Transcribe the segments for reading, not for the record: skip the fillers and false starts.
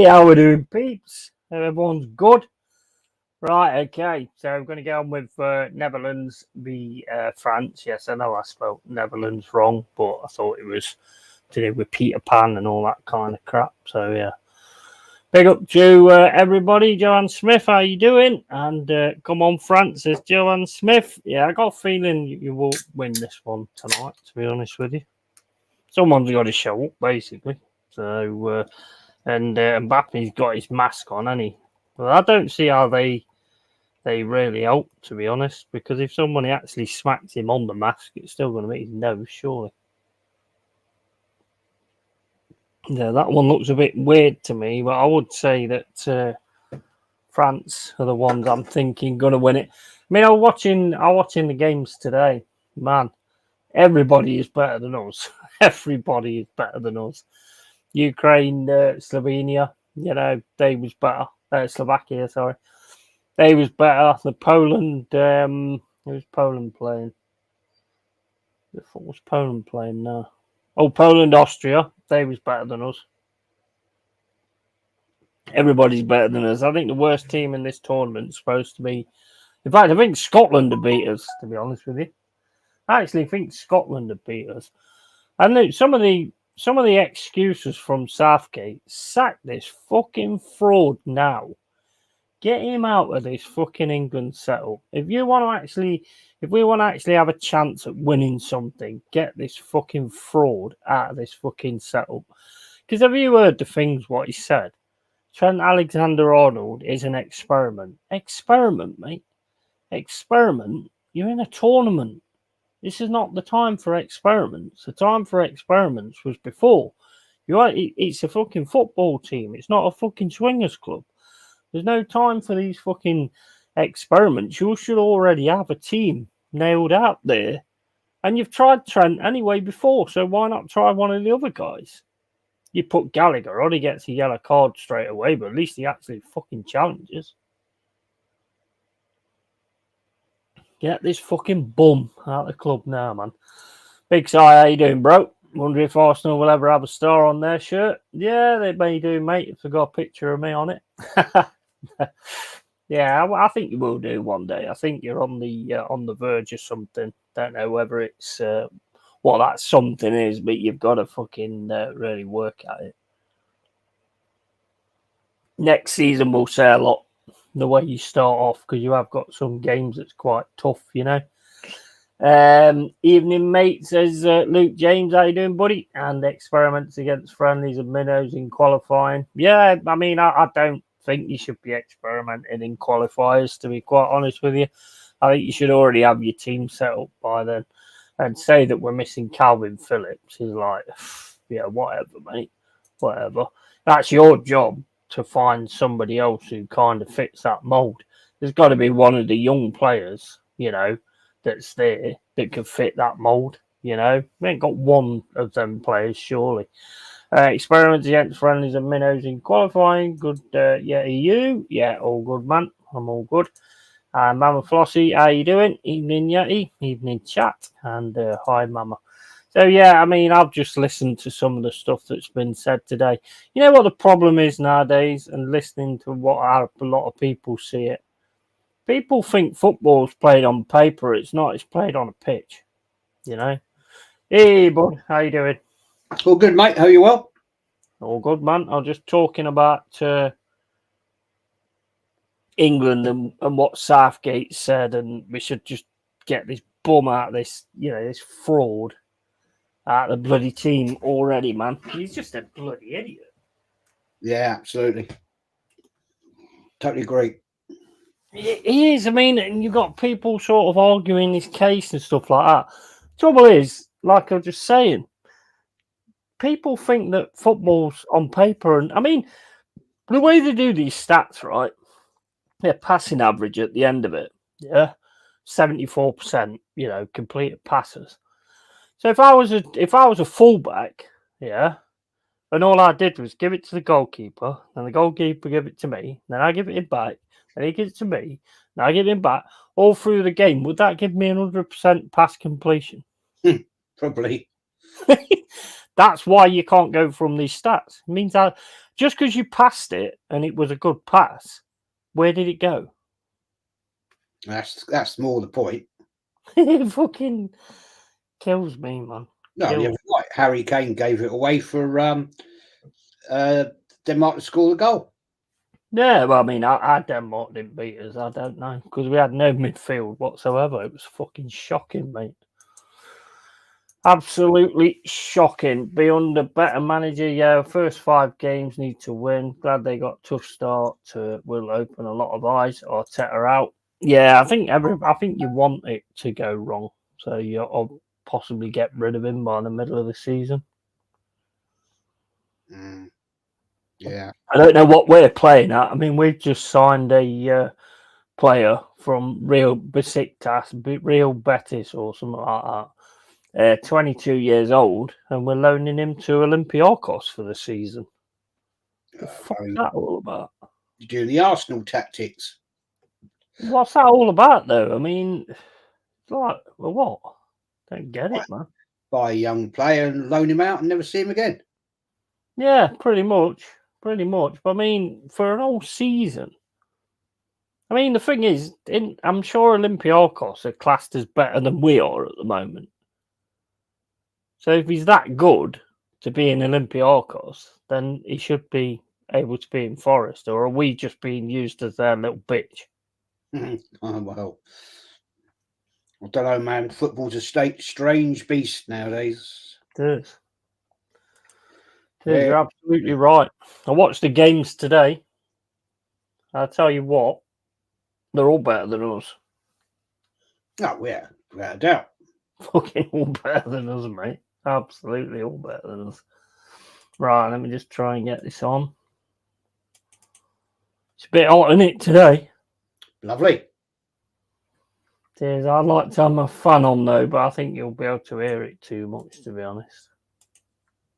how we doing, peeps? Everyone's good? Right, okay. So I'm going to get on with Netherlands v France. Yes, I know I spelled Netherlands wrong, but I thought it was to do with Peter Pan and all that kind of crap. So, yeah. Big up to everybody. Joanne Smith, how you doing? And come on, Francis. Joanne Smith. Yeah, I got a feeling you will win this one tonight, to be honest with you. Someone's got to show up, basically. So... And Mbappe's got his mask on, hasn't he? Well, I don't see how they really help, to be honest, because if somebody actually smacks him on the mask, it's still going to make his nose, surely. Yeah, that one looks a bit weird to me, but I would say that France are the ones I'm thinking going to win it. I mean, I'm watching the games today. Man, everybody is better than us. Everybody is better than us. Ukraine, Slovenia, they was better. Slovakia, sorry. They was better. The Poland, who was Poland playing? What was Poland playing now? Oh, Poland, Austria. They was better than us. Everybody's better than us. I think the worst team in this tournament is supposed to be... In fact, I think Scotland have beat us, to be honest with you. I actually think Scotland have beat us. I know some of the excuses from Southgate, sack this fucking fraud now. Get him out of this fucking England setup. If we want to actually have a chance at winning something, get this fucking fraud out of this fucking setup. Because have you heard the things what he said? Trent Alexander-Arnold is an experiment. Experiment, mate. Experiment? You're in a tournament. This is not the time for experiments. The time for experiments was before. It's a fucking football team. It's not a fucking swingers club. There's no time for these fucking experiments. You should already have a team nailed out there. And you've tried Trent anyway before, so why not try one of the other guys? You put Gallagher on, he gets a yellow card straight away, but at least he actually fucking challenges. Get this fucking bum out of the club now, man. Big Si, how you doing, bro? Wonder if Arsenal will ever have a star on their shirt. Yeah, they may do, mate, if they've got a picture of me on it. Yeah, I think you will do one day. I think you're on the verge of something. Don't know whether it's what that something is, but you've got to fucking really work at it. Next season we'll say a lot. The way you start off, because you have got some games that's quite tough, Evening, mate, says Luke James. How you doing, buddy? And experiments against friendlies and minnows in qualifying. Yeah, I mean, I don't think you should be experimenting in qualifiers, to be quite honest with you. I think you should already have your team set up by then. And say that we're missing Calvin Phillips is like, yeah, whatever, mate. Whatever. That's your job to find somebody else who kind of fits that mould. There's got to be one of the young players, that's there that could fit that mould, We ain't got one of them players, surely. Experiments against friendlies and minnows in qualifying. Good, yeah, you? Yeah, all good, man. I'm all good. Mama Flossie, how you doing? Evening, Yeti. Evening, chat. And hi, Mama. So, yeah, I mean, I've just listened to some of the stuff that's been said today. You know what the problem is nowadays, and listening to what a lot of people see it? People think football's played on paper. It's not. It's played on a pitch, Hey, bud, how you doing? All good, mate. How are you well? All good, man. I was just talking about England and what Southgate said, and we should just get this bum out of this, this fraud out of the bloody team already, man. He's just a bloody idiot. Yeah, absolutely. Totally agree. He is. I mean, and you've got people sort of arguing his case and stuff like that. Trouble is, like I was just saying, people think that football's on paper, and I mean, the way they do these stats, right? Their passing average at the end of it, 74%, completed passes. So if I was a fullback, and all I did was give it to the goalkeeper, and the goalkeeper give it to me, then I give it back, and he gives it to me, and I give him back, all through the game, would that give me 100% pass completion? Probably. That's why you can't go from these stats. It means that just because you passed it and it was a good pass, where did it go? That's more the point. It fucking kills me, man. No, Kills. you're right. Harry Kane gave it away for Denmark to score the goal. Yeah, well, I mean, I Denmark didn't beat us. I don't know, because we had no midfield whatsoever. It was fucking shocking, mate. Absolutely shocking. Be under better manager. Yeah, first 5 games need to win. Glad they got a tough start. Will open a lot of eyes. Arteta out. Yeah, I think you want it to go wrong, so you'll possibly get rid of him by the middle of the season. Yeah, I don't know what we're playing at. I mean, we've just signed a player from Real Besiktas, Real Betis, or something like that. 22 years old, and we're loaning him to Olympiacos for the season. The fuck is that all about? You're doing the Arsenal tactics. What's that all about, though? I mean, it's like, well, what? Don't get it, man. Buy a young player and loan him out and never see him again. Yeah, pretty much. But I mean, for an whole season. I mean, the thing is, I'm sure Olympiacos are classed as better than we are at the moment. So if he's that good to be in Olympiacos, then he should be able to be in Forest, or are we just being used as their little bitch? Oh, well, I don't know, man. Football's a strange beast nowadays. It is. You're absolutely right. I watched the games today. I'll tell you what, they're all better than us. Oh, yeah, without a doubt. Fucking all better than us, mate. Absolutely all better than us. Right, let me just try and get this on. It's a bit hot, isn't it, today? Lovely. It is. I'd like to have my fan on, though, but I think you'll be able to hear it too much, to be honest.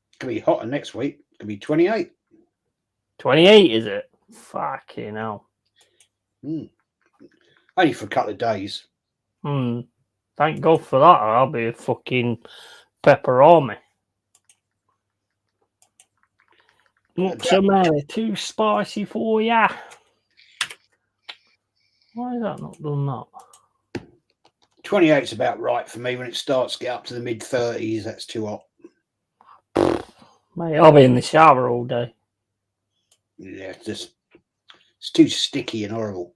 It's going to be hotter next week. It's going to be 28. 28, is it? Fucking hell. Only for a couple of days. Thank God for that. I'll be a fucking pepperoni. What's the matter? Too spicy for ya? Why has that not done that? 28's about right for me. When it starts to get up to the mid-30s, that's too hot. Mate, I'll be in the shower all day. Yeah, it's too sticky and horrible.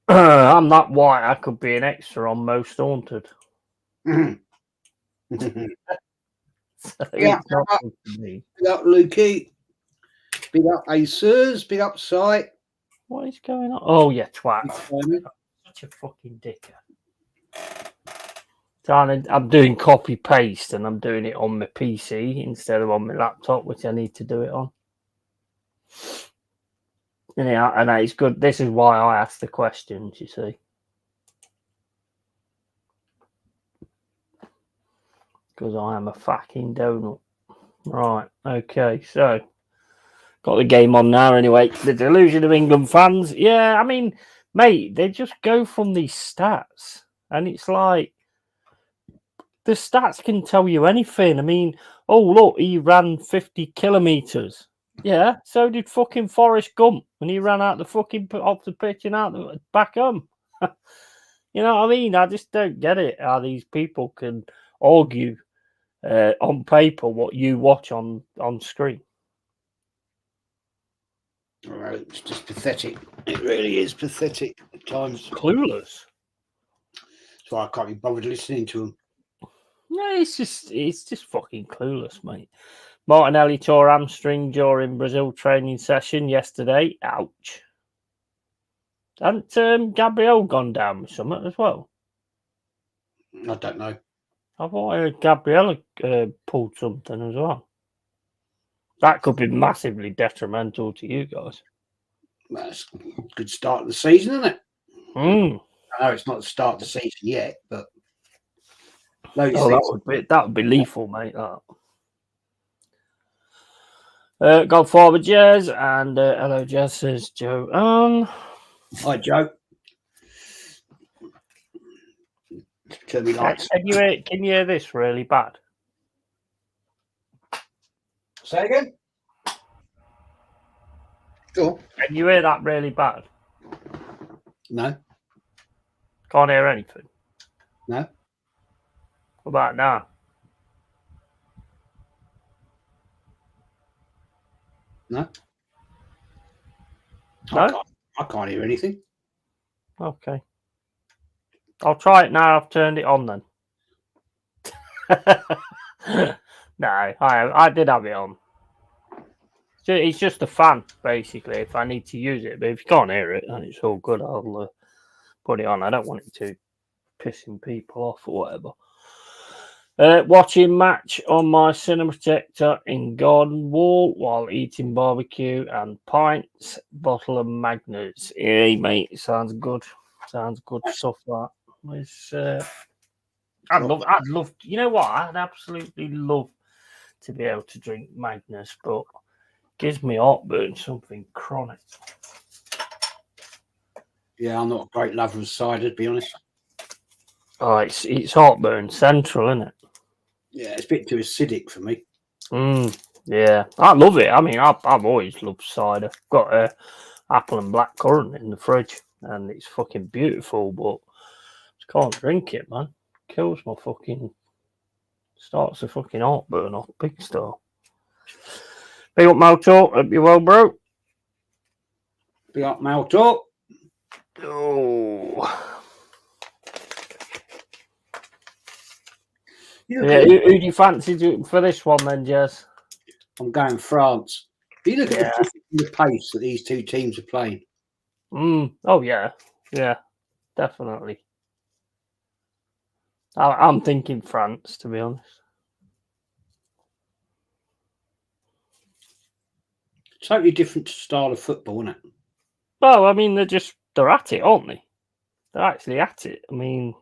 I'm that white. I could be an extra on Most Haunted. Big up Lukey. Big up Acers. Big up Sight. What is going on? Oh, yeah, twat. Such a fucking dicker. So I'm doing copy paste and I'm doing it on my PC instead of on my laptop, which I need to do it on. And it's good. This is why I asked the questions, you see. Because I am a fucking donut. Right, okay, so got the game on now anyway. The delusion of England fans. Yeah, I mean, mate, they just go from these stats. And it's like, the stats can tell you anything. I mean, oh, look, he ran 50 kilometres. Yeah, so did fucking Forrest Gump when he ran out the fucking off the pitch and out the back home. You know what I mean? I just don't get it how these people can argue on paper what you watch on screen. Well, it's just pathetic. It really is pathetic at times. Clueless. That's why I can't be bothered listening to them. No, it's just fucking clueless, mate. Martinelli tore hamstring during Brazil training session yesterday. Ouch. Hadn't Gabriel gone down with something as well? I don't know. I thought I heard Gabriel pulled something as well. That could be massively detrimental to you guys. That's a good start of the season, isn't it? I know it's not the start of the season yet, but that would be lethal, mate. That. Got forward Jez, and hello Jez, says Joe. Hi Joe. Can you hear this really bad? Say again? Sure. Can you hear that really bad? No. Can't hear anything. No. What about now? No. No? I can't hear anything. Okay. I'll try it now. I've turned it on then. No, I did have it on. It's just a fan, basically, if I need to use it. But if you can't hear it, then it's all good. I'll put it on. I don't want it to pissing people off or whatever. Watching match on my cinema projector in garden wall while eating barbecue and pints, bottle of Magners. Hey, mate, sounds good. Sounds good stuff. That was. I'd love. You know what? I'd absolutely love to be able to drink Magners, but gives me heartburn, something chronic. Yeah, I'm not a great lover of cider, to be honest. Oh, it's heartburn central, isn't it? Yeah, it's a bit too acidic for me. Yeah, I love it. I mean, I've always loved cider. Got apple and blackcurrant in the fridge, and it's fucking beautiful, but just can't drink it, man. Kills my fucking... Starts the fucking heartburn off big star. Big up, Malto. Hope you're well, bro. Big up, Malto. Oh... Yeah, who do you fancy for this one then, Jez? I'm going France. You look at the pace that these two teams are playing. Oh, yeah. Yeah, definitely. I'm thinking France, to be honest. Totally different style of football, isn't it? Well, I mean, they're at it, aren't they? They're actually at it. I mean,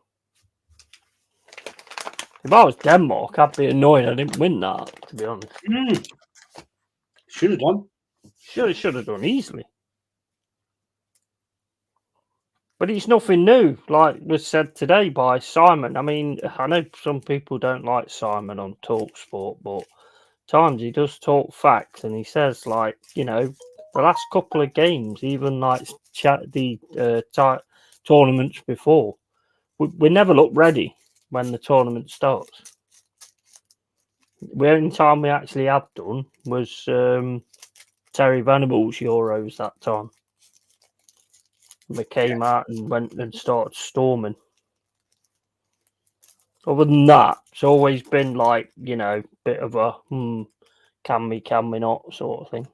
if I was Denmark, I'd be annoyed I didn't win that, to be honest. Should have done. Should have done easily. But it's nothing new, like was said today by Simon. I mean, I know some people don't like Simon on TalkSport, but times he does talk facts, and he says, like, you know, the last couple of games, even like the tournaments before, we never look ready when the tournament starts. The only time we actually have done was Terry Venables Euros that time. We came out and went and started storming. Other than that, it's always been like, you know, bit of a can we not sort of thing.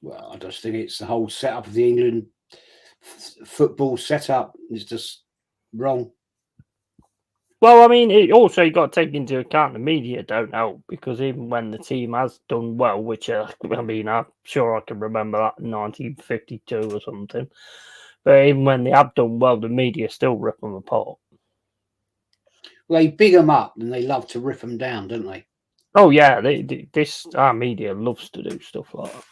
Well, I just think it's the whole setup of the England football setup is just wrong. Well, I mean, it also you got to take into account the media don't help, because even when the team has done well, which I mean, I'm sure I can remember that in 1952 or something, but even when they have done well, the media still rip them apart. Well, they big them up and they love to rip them down, don't they? Oh yeah, our media loves to do stuff like that.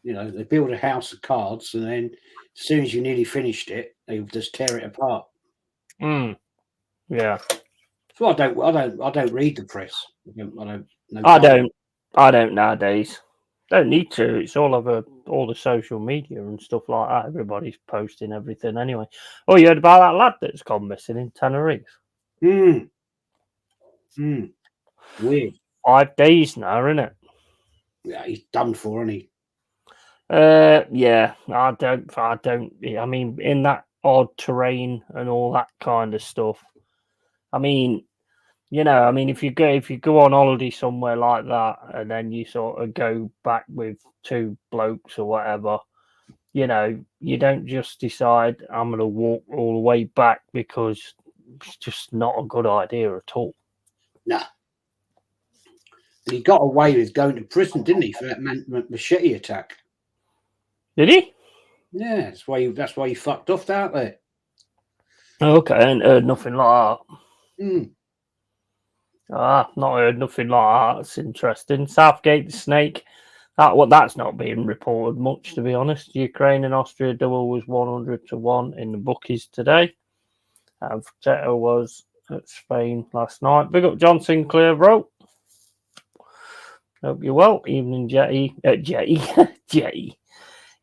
You know, they build a house of cards, and then as soon as you nearly finished it, they just tear it apart. Yeah. So I don't read the press. I don't nowadays. Don't need to. It's all over all the social media and stuff like that. Everybody's posting everything anyway. Oh, you heard about that lad that's gone missing in Tenerife? Weird. 5 days now, isn't it? Yeah, he's done for, isn't he? Yeah. I don't. I mean, in that odd terrain and all that kind of stuff. I mean, you know, I mean, if you go on holiday somewhere like that, and then you sort of go back with two blokes or whatever, you know, you don't just decide I'm going to walk all the way back, because it's just not a good idea at all. Nah. And he got away with going to prison, didn't he, for that machete attack? Did he? Yeah, that's why he fucked off out there. Okay, I ain't heard nothing like that. Not heard nothing like that. That's interesting. Southgate the Snake. That's not being reported much, to be honest. Ukraine and Austria double was 100-1 in the bookies today. And Fratetta was at Spain last night. Big up John Sinclair, bro. Hope you're well. Evening, Jetty. Jetty.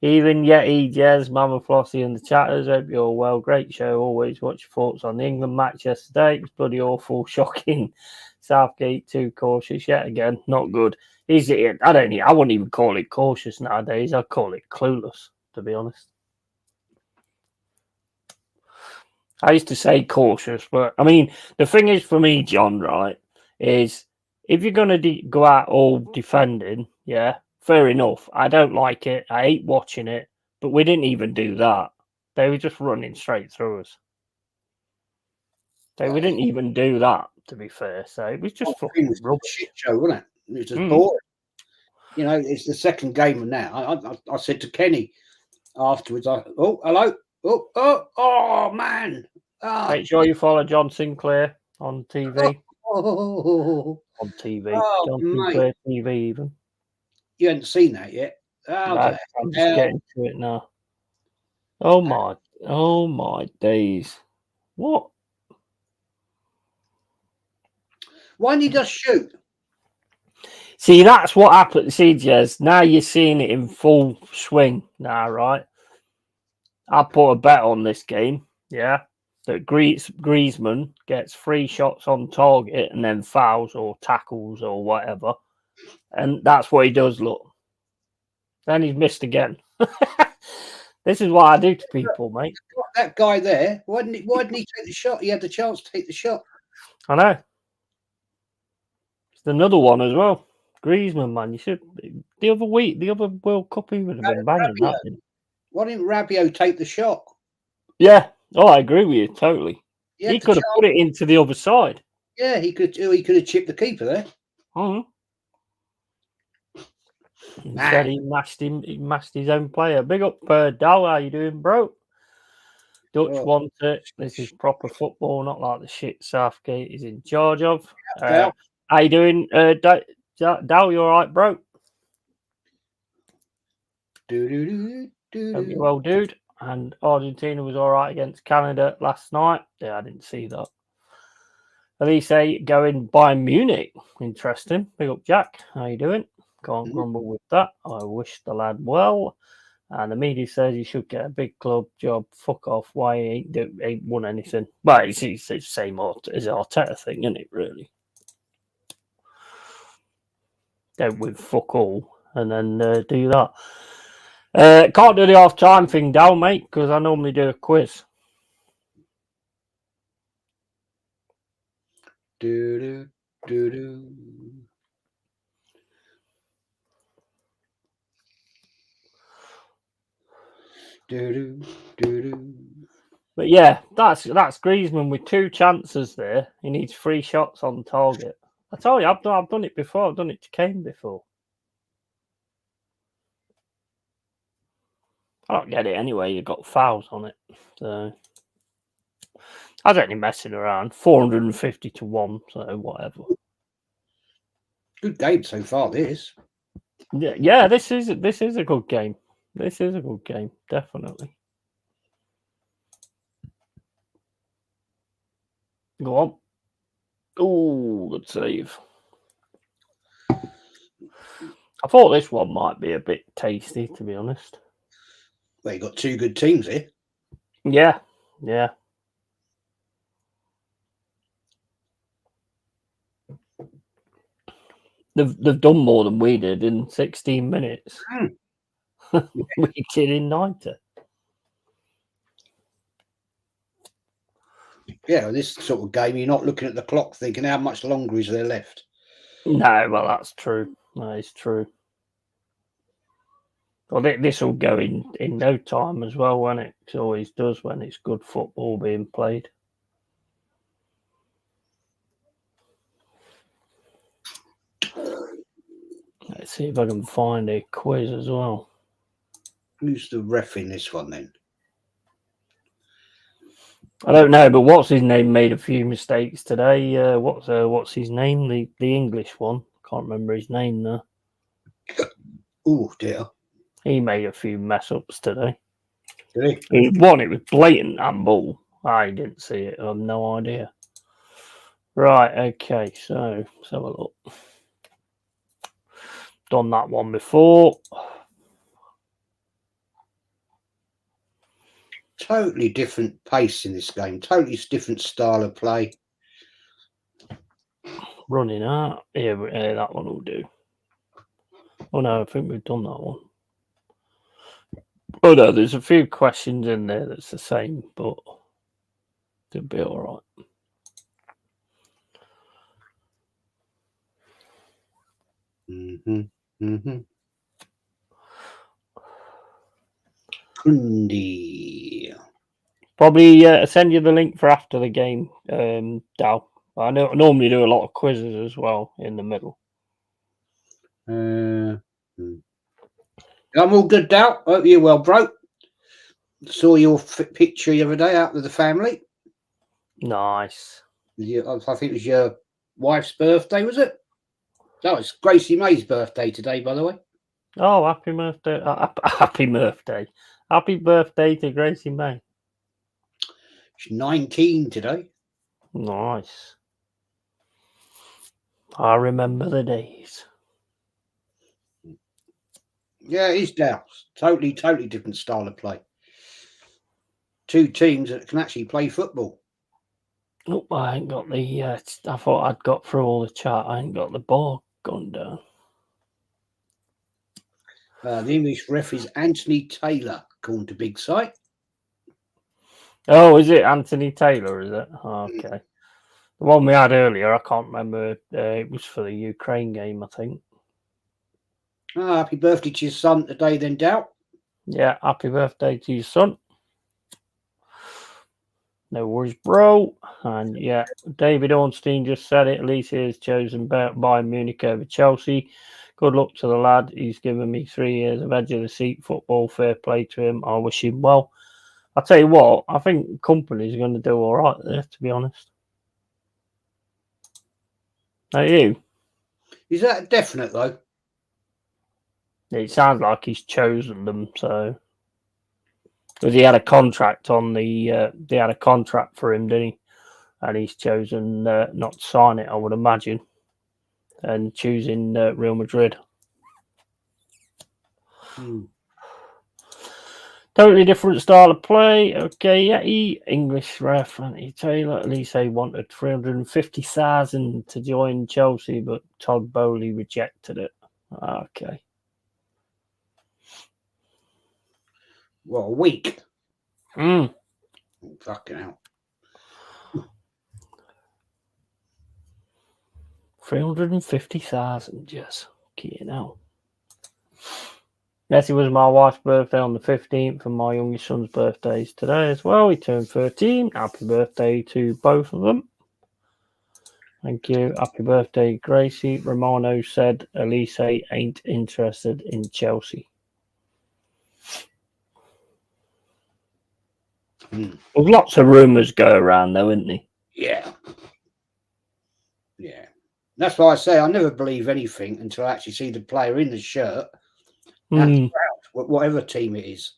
Evening, Yeti, Jez, Mama Flossie, and the chatters. Hope you're well. Great show. Always. What's your thoughts on the England match yesterday? It was bloody awful, shocking. Southgate too cautious yet again. Not good. I wouldn't even call it cautious nowadays. I'd call it clueless, to be honest. I used to say cautious, but I mean, the thing is for me, John, right, is if you're going to go out all defending, yeah, fair enough. I don't like it. I hate watching it, but we didn't even do that. They were just running straight through us. We didn't even do that, to be fair. So it was just fucking rubbish. Shit show, wasn't it? It was just boring. You know, it's the second game now. I said to Kenny afterwards, oh, hello. Oh, man. Make sure you follow John Sinclair on TV. On TV. John Sinclair TV, even. You hadn't seen that yet? I'm just getting to it now. Oh my days. What? Why didn't he just shoot? See, that's what happened. See, Jez, now you're seeing it in full swing now, right? I put a bet on this game, yeah, that Griezmann gets 3 shots on target and then fouls or tackles or whatever. And that's what he does, look. Then he's missed again. This is what I do to people, mate. That guy there, why didn't he take the shot? He had the chance to take the shot. I know. It's another one as well. Griezmann, man. You should. The other World Cup, he would have been banging that. Why didn't Rabiot take the shot? Yeah. Oh, I agree with you totally. He could have put it into the other side. Yeah, he could have chipped the keeper there. Instead, he mashed his own player. Big up, Dal. How you doing, bro? Dutch want it. This is proper football, not like the shit Southgate is in charge of. How you doing, Dal? You all right, bro? Hope you're well, dude. And Argentina was all right against Canada last night. Yeah, I didn't see that. Elise going Bayern Munich. Interesting. Big up, Jack. How you doing? Can't grumble with that. I wish the lad well. And the media says he should get a big club job. Fuck off. Why he ain't won anything? Well, it's the same as Arteta thing, isn't it, really? Don't win fuck all and then do that. Can't do the half-time thing down, mate, because I normally do a quiz. But yeah, that's Griezmann with 2 chances there. He needs 3 shots on target. I tell you, I've done it before. I've done it to Kane before. I don't get it anyway. You've got fouls on it. So I don't need messing around. 450 to 1, so whatever. Good game so far, this. Yeah, this is a good game. This is a good game, definitely. Go on. Oh, good save. I thought this one might be a bit tasty, to be honest. Well, you got 2 good teams here. Yeah. They've done more than we did in 16 minutes. We did in 90. Yeah, this sort of game, you're not looking at the clock thinking how much longer is there left. No, well, that's true. That is true. Well, this will go in no time as well, won't it? It always does when it's good football being played. Let's see if I can find a quiz as well. Who's the ref in this one then? I don't know, but what's his name made a few mistakes today. What's his name? The English one. Can't remember his name now. Oh dear. He made a few mess ups today. Did he? It was blatant handball. I didn't see it. I have no idea. Right, okay, so let's have a look. done that one before. Totally different pace in this game. Totally different style of play. Running out. Yeah, that one will do. Oh no, I think we've done that one. Oh no, there's a few questions in there that's the same, but it'll be all right. Kundi. Probably send you the link for after the game, Dal. I normally do a lot of quizzes as well in the middle. I'm all good, Dal. Hope you're well, bro. Saw your picture the other day out with the family. Nice. I think it was your wife's birthday, was it? That was Gracie May's birthday today, by the way. Oh, happy birthday! Happy birthday! Happy birthday to Gracie May. She's 19 today. Nice. I remember the days. Yeah, it's Dal. Totally different style of play. Two teams that can actually play football. Oh, I ain't got the. I thought I'd got through all the chat. I ain't got the ball gone down. The English ref is Anthony Taylor, according to Big Sight. Oh, is it Anthony Taylor? Is it? Oh, okay. The one we had earlier, I can't remember. It was for the Ukraine game, I think. Happy birthday to your son today, then, Dal. Yeah, happy birthday to your son. No worries, bro. And yeah, David Ornstein just said it. Elise is chosen Bayern Munich over Chelsea. Good luck to the lad. He's given me 3 years of edge of the seat football. Fair play to him. I wish him well. I'll tell you what, I think companies are going to do all right there, to be honest. Are you? Is that definite, though? It sounds like he's chosen them, so. Because he had a contract on they had a contract for him, didn't he? And he's chosen not to sign it, I would imagine, and choosing Real Madrid. Totally different style of play. Okay, yeah, English ref Anthony Taylor. Elise wanted 350,000 to join Chelsea, but Todd Bowley rejected it. Okay. Well, a week. Fucking hell. 350,000, yes. Okay, now. Yes, it was my wife's birthday on the 15th, and my youngest son's birthday is today as well. He turned 13. Happy birthday to both of them. Thank you. Happy birthday, Gracie. Romano said Elise ain't interested in Chelsea. There's lots of rumours go around, though, isn't there? Yeah. Yeah. That's why I say I never believe anything until I actually see the player in the shirt. Proud, whatever team it is.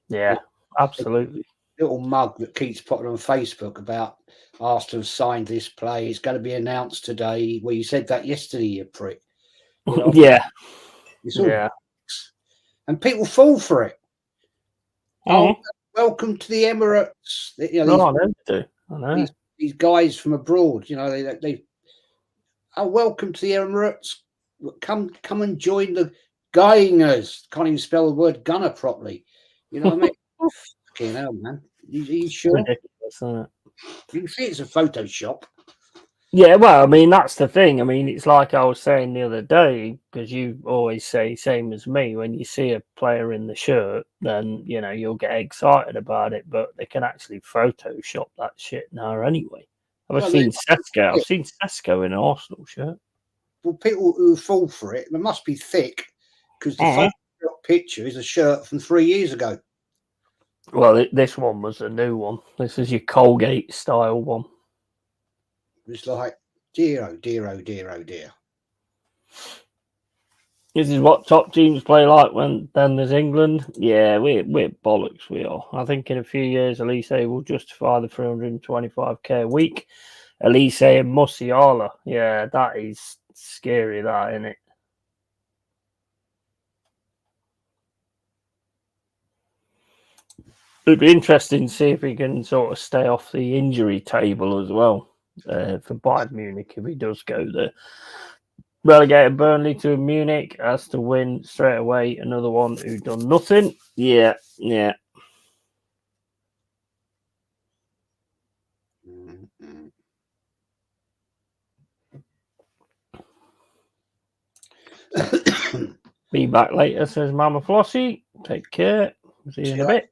Yeah, absolutely. Little mug that keeps putting on Facebook about asked to have signed this play. It's going to be announced today. Well, you said that yesterday, you prick. You know, yeah. It's all and people fall for it. Oh, welcome to the Emirates. You know, I know. These guys from abroad, you know, they welcome to the Emirates. Come and join the Gunners. Can't even spell the word gunner properly. You know what I mean? Fucking hell, man. You sure? Ridiculous, isn't it? You can see it's a Photoshop. Yeah, well, I mean, that's the thing. I mean, it's like I was saying the other day, because you always say, same as me, when you see a player in the shirt, then, you know, you'll get excited about it, but they can actually Photoshop that shit now anyway. I've seen Sesko in an Arsenal shirt. Well, people who fall for it, they must be thick, because the Photoshop picture is a shirt from 3 years ago. Well, this one was a new one. This is your Colgate style one. It's like, dear, oh dear, oh dear, oh dear. This is what top teams play like when then there's England. Yeah, we're bollocks, we are. I think in a few years, Elise will justify the 325k a week. Elise and Musiala. Yeah, that is It's scary, that, isn't it? It'd be interesting to see if he can sort of stay off the injury table as well for Bayern Munich if he does go there. Relegated Burnley to Munich, has to win straight away. Another one who done nothing. Yeah. Be back later, says Mama Flossie. Take care. See you in a bit.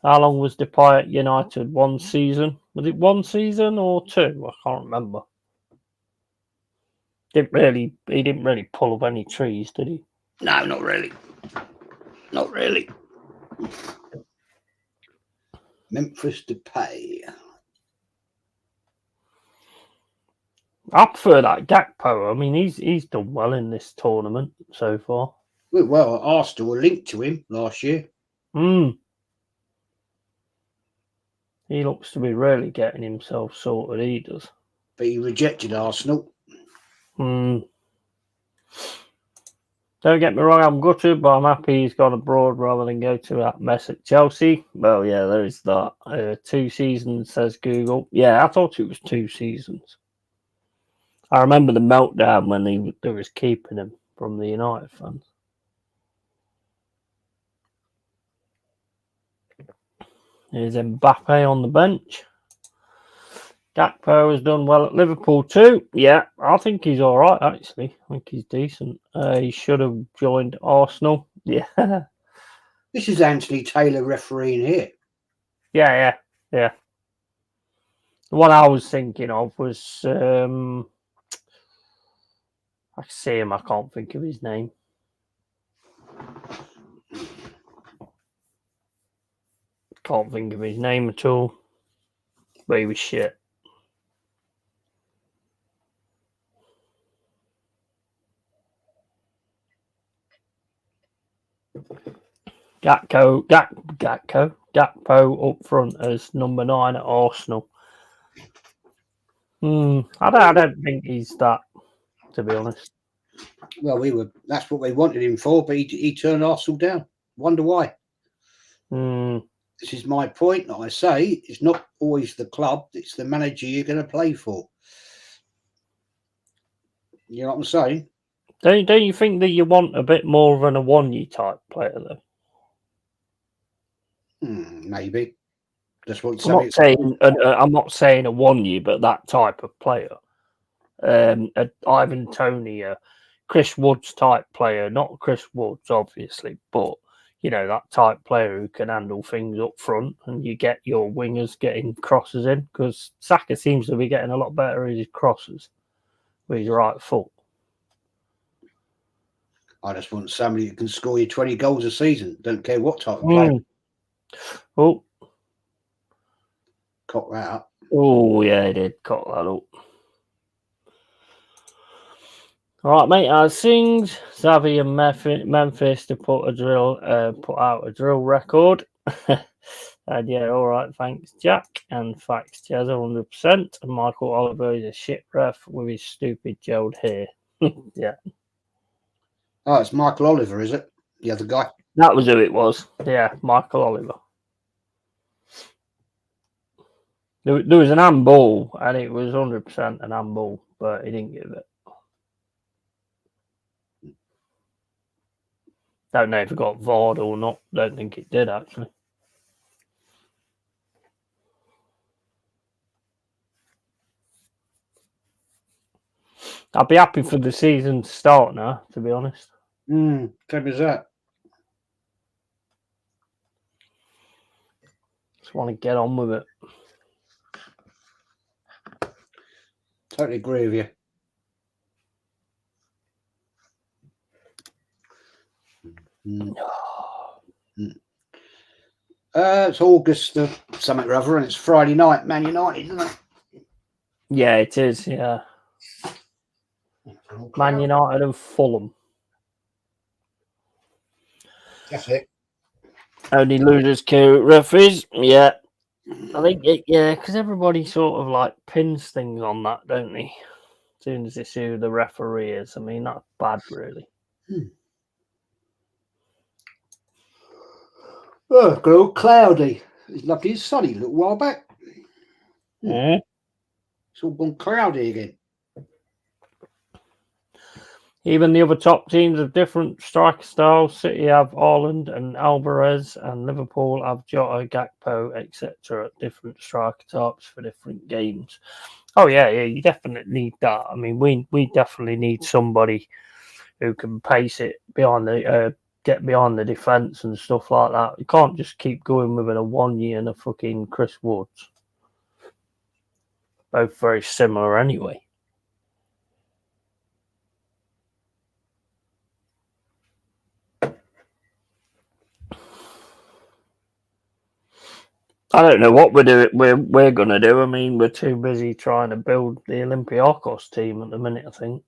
How long was Depay at United? 1 season? Was it 1 season or 2? I can't remember. He didn't really pull up any trees, did he? No, not really. Not really. Memphis Depay. I prefer that Gakpo. I mean, he's done well in this tournament so far. Well, Arsenal were linked to him last year. He looks to be really getting himself sorted, he does. But he rejected Arsenal. Don't get me wrong, I'm gutted, but I'm happy he's gone abroad rather than go to that mess at Chelsea. Well, yeah, there is that. 2 seasons, says Google. Yeah, I thought it was 2 seasons. I remember the meltdown when they was keeping him from the United fans. Here's Mbappe on the bench. Gakpo has done well at Liverpool too. Yeah, I think he's all right, actually. I think he's decent. He should have joined Arsenal. Yeah. This is Anthony Taylor refereeing here. Yeah. The one I was thinking of was... I see him, I can't think of his name. Can't think of his name at all. But he was shit. Gakpo up front as number 9 at Arsenal. I don't think he's that, to be honest. Well, that's what we wanted him for, but he turned Arsenal down. Wonder why. This is my point that I say. It's not always the club, it's the manager you're going to play for. You know what I'm saying? Don't you think that you want a bit more of an Awonyi type player, though? Maybe. Just want I'm not saying Awonyi, but that type of player. Ivan Toney, Chris Woods type player. Not Chris Woods, obviously, but that type player who can handle things up front, and you get your wingers getting crosses in, because Saka seems to be getting a lot better at his crosses with his right foot. I just want somebody who can score you 20 goals a season. Don't care what type of player. Oh. Cock that up. Oh, yeah, he did cock that up. All right, mate. I sings Xavi and Memphis to put out a drill record. And yeah, all right. Thanks, Jack. And thanks, Jazz, 100%. And Michael Oliver is a shit ref with his stupid gelled hair. Yeah. Oh, it's Michael Oliver, is it? The other guy? That was who it was. Yeah, Michael Oliver. There was an handball, and it was 100% an handball, but he didn't give it. Don't know if it got VAR'd or not. Don't think it did, actually. I'd be happy for the season to start now, to be honest. Same as that. Just want to get on with it. Totally agree with you. It's August something or other, and it's Friday night, Man United, isn't it? Yeah, it is, yeah. Man United and Fulham. That's it. Only losers care referees. Yeah. I think because everybody sort of like pins things on that, don't they? soon as they see who the referee is. I mean, that's bad, really. Oh, got all cloudy. It's lovely and sunny a little while back. Mm. It's all gone cloudy again. Even the other top teams have different striker styles. City have Haaland and Alvarez, and Liverpool have Jota, Gakpo, etc. Different striker types for different games. Oh yeah, you definitely need that. I mean, we definitely need somebody who can pace it behind the get behind the defence and stuff like that. You can't just keep going with a Wanya and a fucking Chris Woods. Both very similar anyway. I don't know what we're gonna do. I mean, we're too busy trying to build the Olympiacos team at the minute, I think.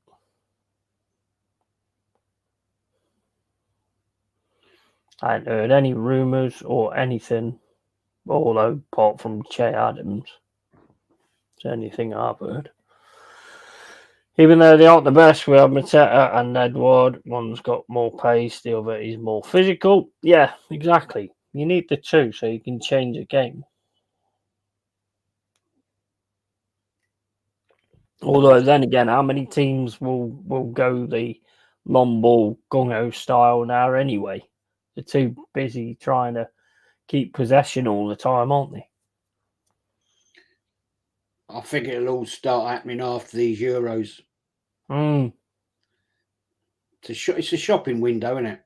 I haven't heard any rumours or anything, although apart from Che Adams. It's anything I've heard. Even though they aren't the best, we have Mateta and Edward. One's got more pace, the other is more physical. Yeah, exactly. You need the two so you can change a game. Although then again, how many teams will go the long ball gung-ho style now anyway? They're too busy trying to keep possession all the time, aren't they? I think it'll all start happening after these Euros. It's a shopping window, isn't it?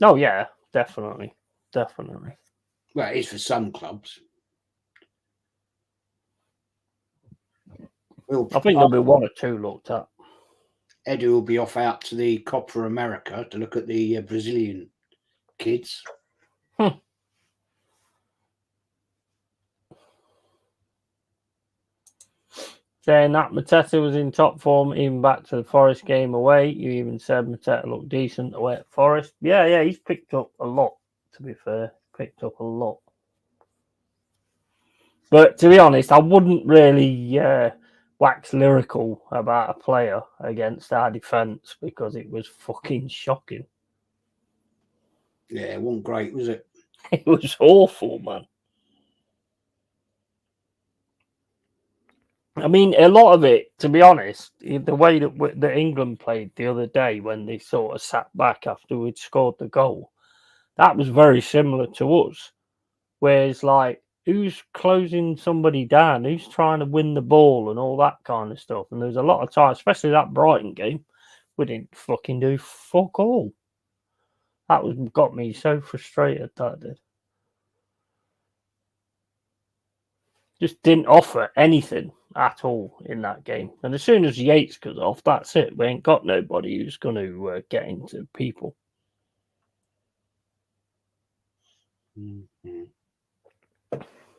Oh yeah, definitely. Well, it is for some clubs. I think there'll be one or two looked at. Eddie will be off out to the Copa America to look at the Brazilian kids. Saying that Mateta was in top form even back to the Forest game away. You even said Mateta looked decent away at Forest. Yeah, he's picked up a lot, to be fair. Picked up a lot. But to be honest, I wouldn't really wax lyrical about a player against our defence because it was fucking shocking. Yeah, it wasn't great, was it? It was awful, man. I mean, a lot of it, to be honest, the way that England played the other day when they sort of sat back after we'd scored the goal, that was very similar to us. Whereas, like, who's closing somebody down? Who's trying to win the ball and all that kind of stuff? And there's a lot of times, especially that Brighton game, we didn't fucking do fuck all. That got me so frustrated, that did. Just didn't offer anything at all in that game. And as soon as Yates goes off, that's it. We ain't got nobody who's going to get into people. Mm-hmm.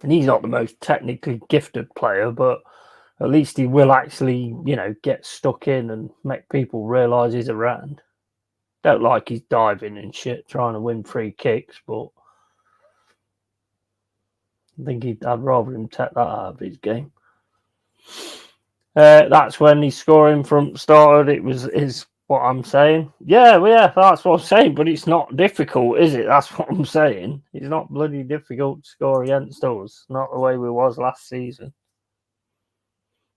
And he's not the most technically gifted player, but at least he will actually, get stuck in and make people realise he's around. Don't like he's diving and shit, trying to win free kicks, but I think I'd rather him take that out of his game. That's when he's scoring from started. It is what I'm saying. Yeah, that's what I'm saying. But it's not difficult, is it? That's what I'm saying. It's not bloody difficult to score against us. Not the way we was last season.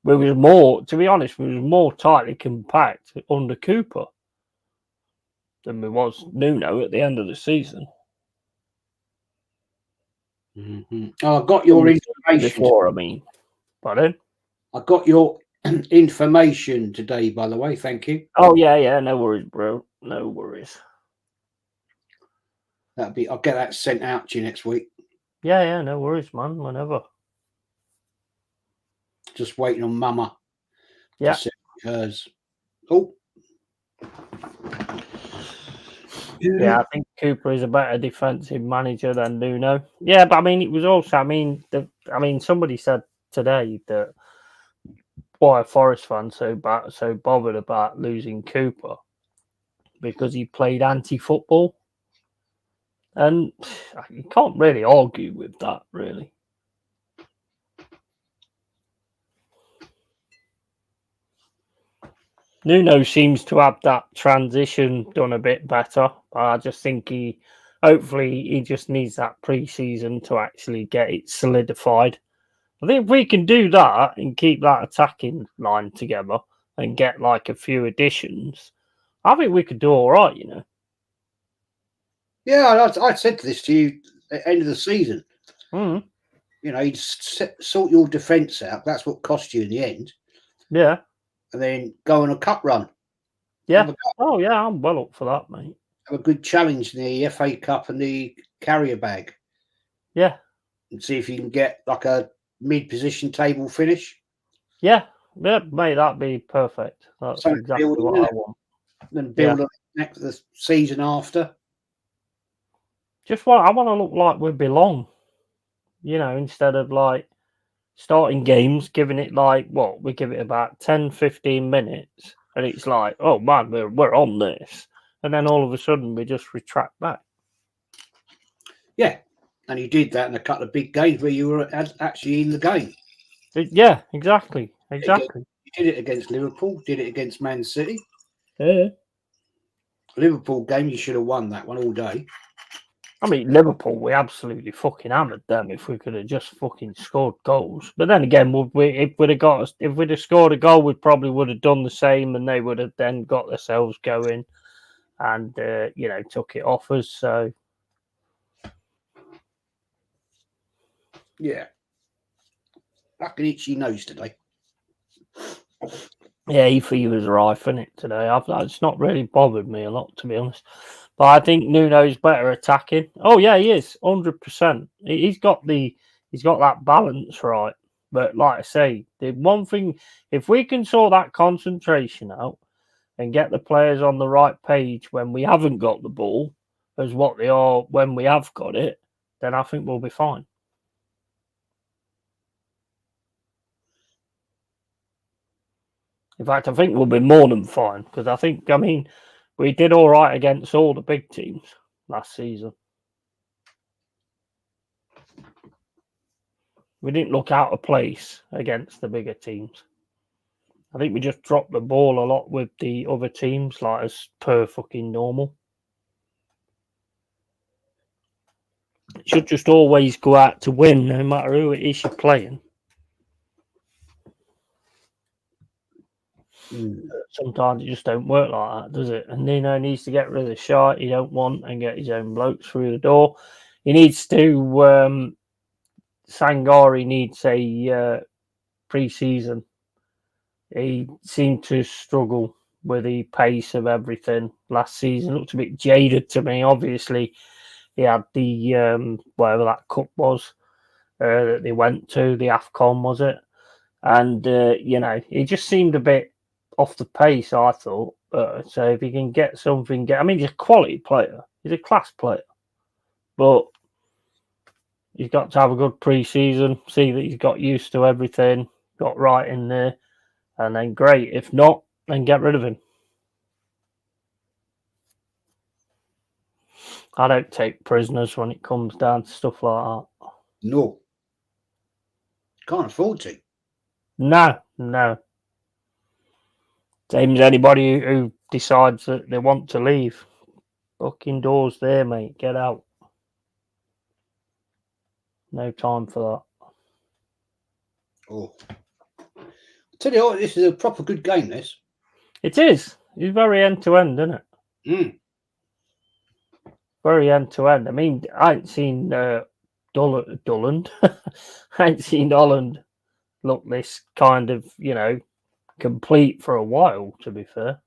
We was more, to be honest, we was more tightly compact under Cooper than we was Nuno at the end of the season. Mm-hmm. Oh, I got your information before. I mean, pardon? I got your information today, by the way. Thank you. Oh yeah. No worries, bro. No worries. I'll get that sent out to you next week. Yeah. No worries, man. Whenever. Just waiting on Mama. Yeah. To send hers. Oh. Yeah, I think Cooper is a better defensive manager than Nuno. Yeah, but I mean, it was also, somebody said today that why a Forest fan so bothered about losing Cooper because he played anti-football, and you can't really argue with that, really. Nuno seems to have that transition done a bit better. I just think hopefully, he just needs that pre-season to actually get it solidified. I think if we can do that and keep that attacking line together and get like a few additions, I think we could do all right, you know. Yeah, I said this to you at the end of the season. Mm, You know, you sort your defence out. That's what cost you in the end. yeah, And then go on a cup run. yeah. Oh, yeah, I'm well up for that, mate. Have a good challenge in the FA Cup and the carrier bag. Yeah, And see if you can get like a mid-position table finish. yeah, yeah, mate, that'd be perfect. That's Something exactly building, what isn't I it? want. Then Yeah. build on next the season after. I want to look like we belong, you know, instead of like starting games, giving it like what we give it about 10, 15 minutes, and it's like, oh man, we're on this, and then all of a sudden we just retract back. Yeah, and you did that in a couple of big games where you were actually in the game. Yeah, exactly. You did it against Liverpool, did it against Man City. Yeah. Liverpool game, you should have won that one all day. I mean, Liverpool, we absolutely fucking hammered them if we could have just fucking scored goals. But then again, if we'd have scored a goal, we probably would have done the same, and they would have then got themselves going, and you know, took it off us. So Yeah. Fucking itchy nose today. yeah, he fever's rife, isn't it, today? It's not really bothered me a lot, to be honest. But I think Nuno's better attacking. Oh yeah, he is 100%. He's got that balance right. But like I say, the one thing, if we can sort that concentration out and get the players on the right page when we haven't got the ball, as what they are when we have got it, then I think we'll be fine. In fact, I think we'll be more than fine because I mean, we did all right against all the big teams last season. We didn't look out of place against the bigger teams. I think we just dropped the ball a lot with the other teams, like as per fucking normal. It should just always go out to win, no matter who it is you're playing. Sometimes it just don't work like that, does it? And Nino needs to get rid of the shite he don't want and get his own blokes through the door. He needs to. Sangari needs a pre-season. He seemed to struggle with the pace of everything last season. Looked a bit jaded to me. Obviously, he had the whatever that cup was that they went to, the AFCON was it, and you know, he just seemed a bit off the pace, I thought. So if he can get something, I mean, he's a quality player. He's a class player, but he's got to have a good pre-season. See that he's got used to everything, got right in there, and then great. If not, then get rid of him. I don't take prisoners when it comes down to stuff like that. No. Can't afford to. No. Same as anybody who decides that they want to leave. Fucking doors there, mate. Get out. No time for that. Oh. I'll tell you what, this is a proper good game, this. It is. It's very end to end, isn't it? Very end to end. I mean, I ain't seen Dulland. I ain't seen Holland look this kind of, you know, complete for a while, to be fair.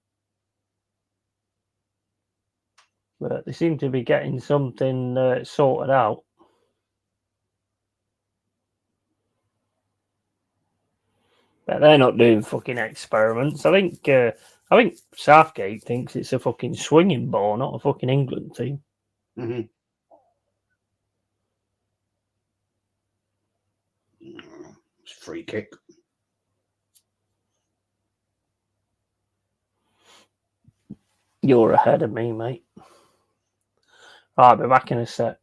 But they seem to be getting something sorted out. But they're not doing fucking experiments. I think Southgate thinks it's a fucking swinging ball, not a fucking England team. Mm-hmm. It's a free kick. You're ahead of me, mate. I'll be back in a sec.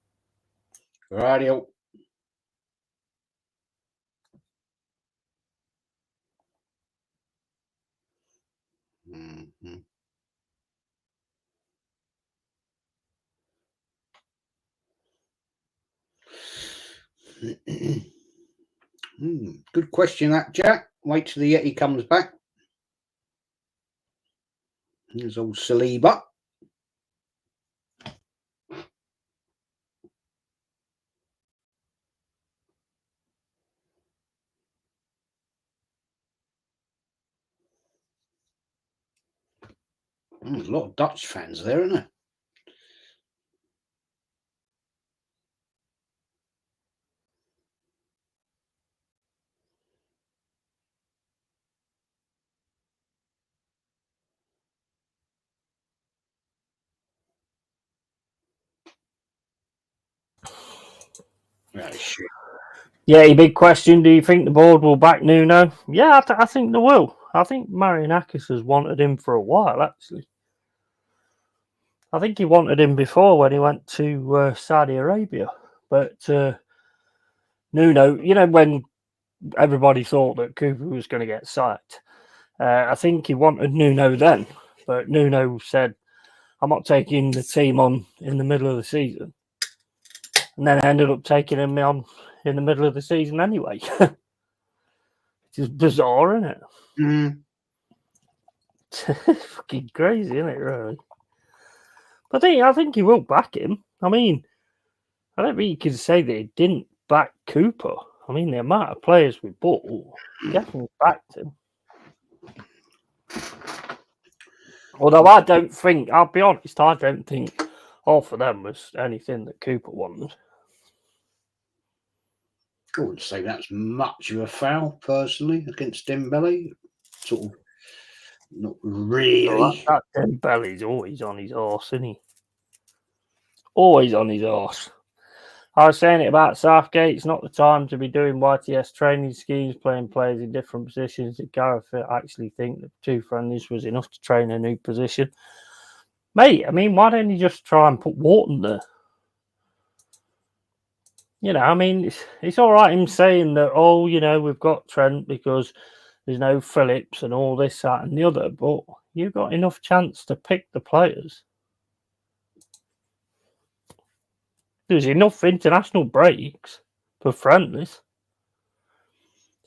Radio. Good question, that, Jack. Wait till the Yeti comes back. There's old Saliba. There's a lot of Dutch fans there, isn't there? Oh, shit. Yeah, big question. Do you think the board will back Nuno? Yeah, I think they will. I think Marianakis has wanted him for a while, actually. I think he wanted him before when he went to Saudi Arabia. But Nuno, when everybody thought that Cooper was going to get sacked, I think he wanted Nuno then. But Nuno said, I'm not taking the team on in the middle of the season. And then I ended up taking him on in the middle of the season anyway. Which is bizarre, isn't it? Fucking crazy, isn't it, really? But I think he will back him. I mean, I don't think you can say that he didn't back Cooper. I mean, the amount of players we bought, definitely backed him. Although I don't think, I'll be honest, I don't think all for them was anything that Cooper wanted. I wouldn't say that's much of a foul, personally, against Dembele. Sort of, not really. Well, that Dembele's always on his arse, isn't he? Always on his arse. I was saying it about Southgate. It's not the time to be doing YTS training schemes, playing players in different positions. Did Gareth actually think that 2 friendlies was enough to train a new position? Mate, I mean, why don't you just try and put Wharton there? I mean, it's all right him saying that, we've got Trent because there's no Phillips and all this, that, and the other, but you've got enough chance to pick the players. There's enough international breaks for friendlies.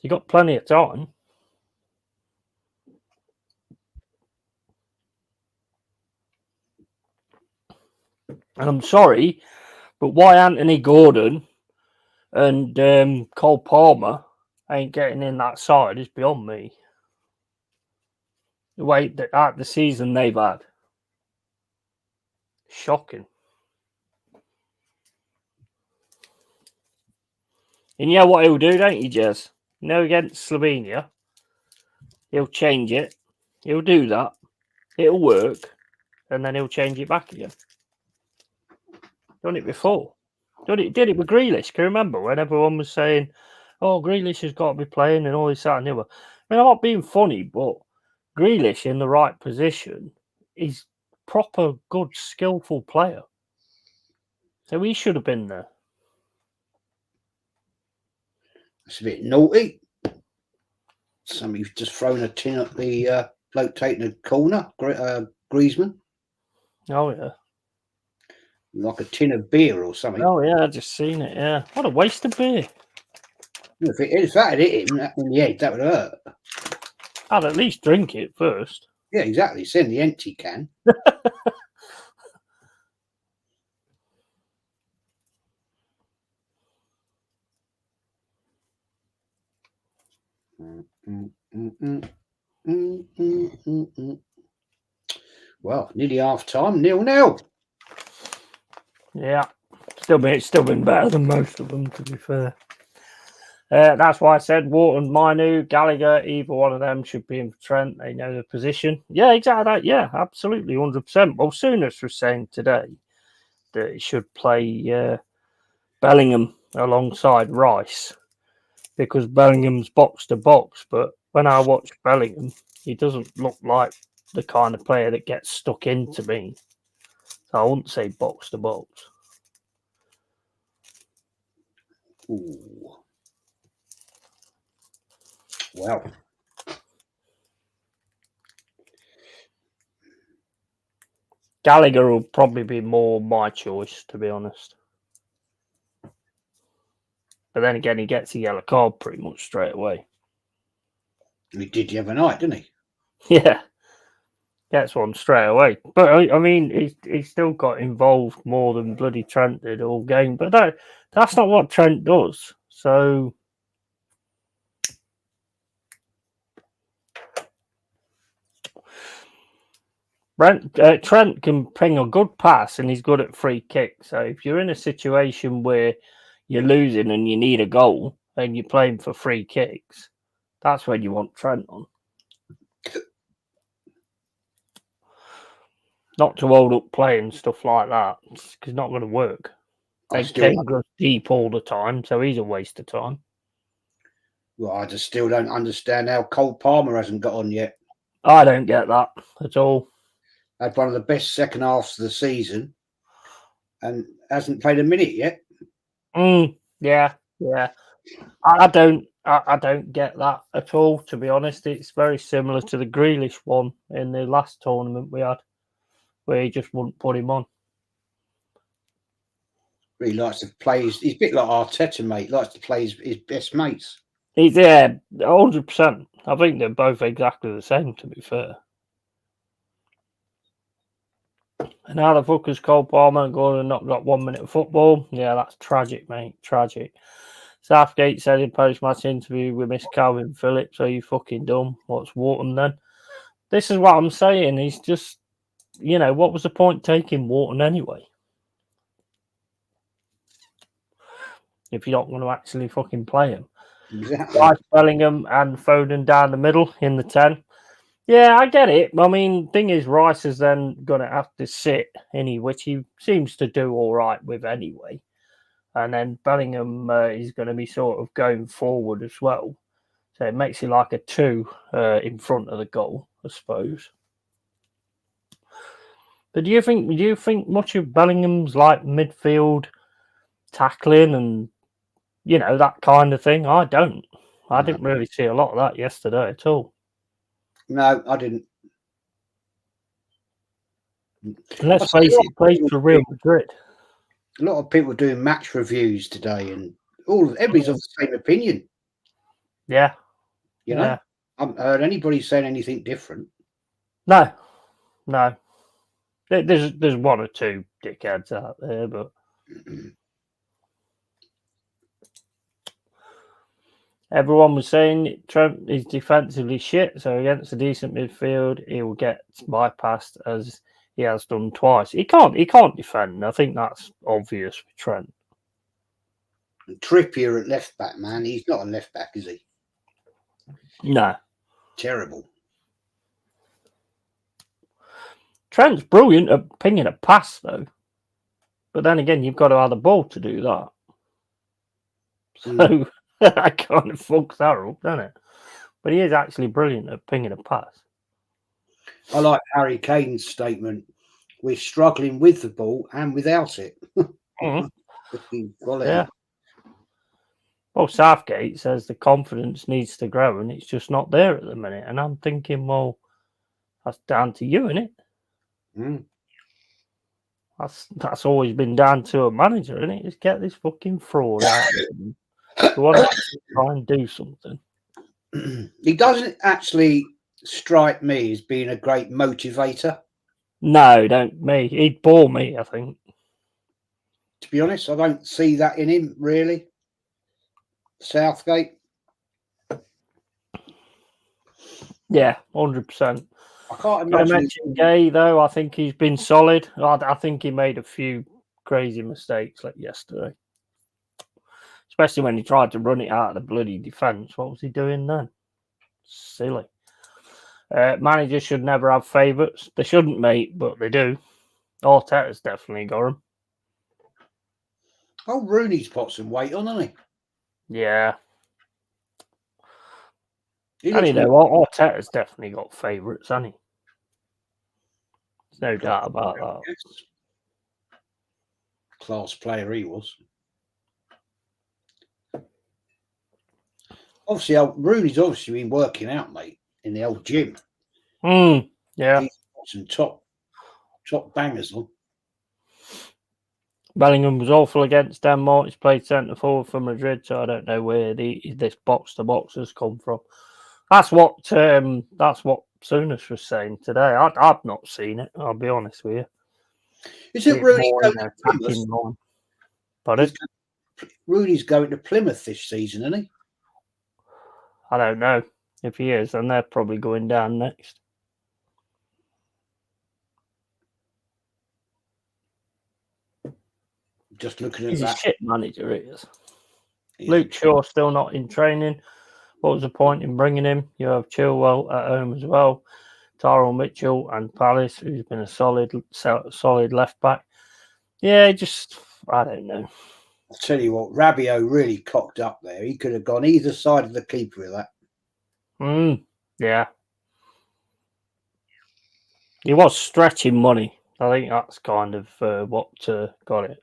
You got plenty of time. And I'm sorry, but why Anthony Gordon and Cole Palmer ain't getting in that side is beyond me. The way that the season they've had. Shocking. And you know what he'll do, don't you, Jez? Against Slovenia, he'll change it. He'll do that. It'll work. And then he'll change it back again. Done it before. Did it with Grealish. Can you remember when everyone was saying, Grealish has got to be playing and all this, that, and the other? I mean, I'm not being funny, but Grealish in the right position is proper, good, skillful player. So he should have been there. It's a bit naughty. Somebody's just thrown a tin at the bloke taking a corner, Griezmann. Oh, yeah. Like a tin of beer or something. Oh, yeah, I just seen it, yeah. What a waste of beer. If that had hit him in the head, that would hurt. I'd at least drink it first. Yeah, exactly. Send the empty can. Well, nearly half time, 0-0. Yeah, it's still been better than most of them, to be fair. That's why I said Wharton, Minu, Gallagher, either one of them should be in for Trent. They know the position. Yeah, exactly that. Yeah, absolutely, 100%. Well, Souness was saying today that he should play Bellingham alongside Rice because Bellingham's box to box. But when I watch Bellingham, he doesn't look like the kind of player that gets stuck into me. So I wouldn't say box to box. Ooh. Well. Gallagher will probably be more my choice, to be honest. But then again, he gets a yellow card pretty much straight away. He did the other night, didn't he? Yeah, gets one straight away. But I mean, he still got involved more than bloody Trent did all game. But that's not what Trent does. So Trent can ping a good pass and he's good at free kicks. So if you're in a situation where you're losing and you need a goal and you're playing for free kicks, that's when you want Trent on. Not to hold up play and stuff like that, because it's not going to work. Kane goes deep all the time, so he's a waste of time. Well, I just still don't understand how Cole Palmer hasn't got on yet. I don't get that at all. Had one of the best second halves of the season and hasn't played a minute yet. Yeah. I don't get that at all, to be honest. It's very similar to the Grealish one in the last tournament we had, where he just wouldn't put him on. Really likes to play. He's a bit like Arteta, mate. Likes to play his best mates. He's 100%. I think they're both exactly the same, to be fair. And how the fuck has Cole Palmer going and not got 1 minute of football? Yeah, that's tragic, mate. Tragic. Southgate said in post-match interview, we missed Calvin Phillips. Are you fucking dumb? What's Wharton then? This is what I'm saying. He's just, what was the point taking Wharton anyway? If you're not going to actually fucking play him. Exactly. Rice, Bellingham and Foden down the middle in the 10. Yeah, I get it. I mean, thing is, Rice is then going to have to sit, which he seems to do all right with anyway. And then Bellingham is going to be sort of going forward as well. So it makes it like a 2 in front of the goal, I suppose. But do you think much of Bellingham's like midfield tackling and that kind of thing? I don't. I didn't really see a lot of that yesterday at all. No, I didn't. Let's face it, he plays for Real Madrid. A lot of people doing match reviews today, and everybody's of the same opinion. Yeah, you know, I haven't heard anybody saying anything different. No. There's one or two dickheads out there, but everyone was saying Trent is defensively shit, so against a decent midfield, he will get bypassed as he has done twice. He can't defend. I think that's obvious with Trent. And Trippier at left back, man. He's not a left back, is he? No. Terrible. Trent's brilliant at pinging a pass, though. But then again, you've got to have the ball to do that. So that kind of fucks that up, doesn't it? But he is actually brilliant at pinging a pass. I like Harry Kane's statement. We're struggling with the ball and without it. Yeah. Well, Southgate says the confidence needs to grow and it's just not there at the minute. And I'm thinking, well, that's down to you, isn't it? That's always been down to a manager, isn't it? Just get this fucking fraud out of him. You want to try and do something. He doesn't actually strike me as being a great motivator. No, don't me. He'd bore me, I think. To be honest, I don't see that in him, really. Southgate. Yeah, 100%. I can't imagine. I mentioned Gay, though. I think he's been solid. I think he made a few crazy mistakes like yesterday. Especially when he tried to run it out of the bloody defence. What was he doing then? Silly. Managers should never have favourites. They shouldn't, mate, but they do. Arteta's definitely got them. Oh, Rooney's put some weight on, hasn't he? Yeah. And you know what? Arteta's definitely got favourites, hasn't he? There's no doubt about that. Yes. Class player he was. Obviously, Rooney's obviously been working out, mate, in the old gym. Yeah. He's got some top bangers on. Bellingham was awful against Denmark. He's played centre forward for Madrid, so I don't know where this box to box has come from. That's what Souness was saying today. I've not seen it. I'll be honest with you. Isn't Rooney going to attacking line? Pardon? Rooney's going to Plymouth this season, isn't he? I don't know. If he is, then they're probably going down next. Just looking at He's that. a shit manager, he is. Luke Shaw still not in training. What was the point in bringing him? You have Chilwell at home as well. Tyrell Mitchell and Palace, who's been a solid left back. Yeah, I don't know. I'll tell you what, Rabiot really cocked up there. He could have gone either side of the keeper with that. Yeah. He was stretching money. I think that's kind of what got it.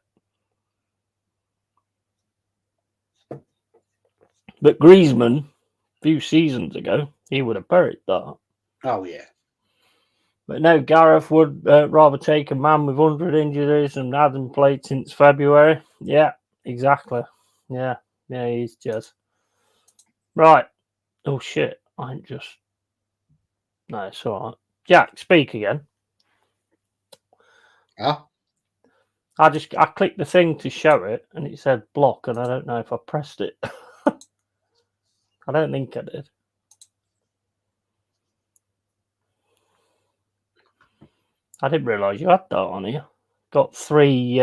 But Griezmann, a few seasons ago, he would have buried that. Oh, yeah. But no, Gareth would rather take a man with 100 injuries and hadn't played since February. Yeah, exactly. Yeah, he's just... Right. Oh, shit. I ain't just... No, it's all right. Jack, speak again. Huh? I clicked the thing to show it, and it said block, and I don't know if I pressed it. I don't think I did. I didn't realise you had that on here. Got 3...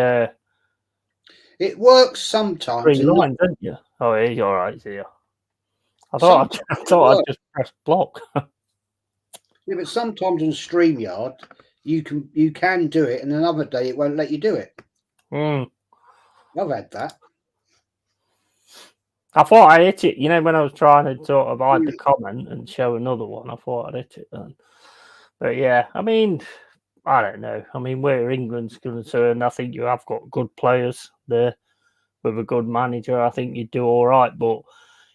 it works sometimes. 3 lines, didn't you? Oh, yeah, you're all right, here. I thought I'd just press block. Yeah, but sometimes on StreamYard, you can do it, and another day it won't let you do it. I've had that. I thought I hit it. You know, when I was trying to sort of hide the comment and show another one, I thought I'd hit it then. But yeah, I mean, I don't know. I mean, where England's concerned, I think you have got good players there with a good manager. I think you do all right, but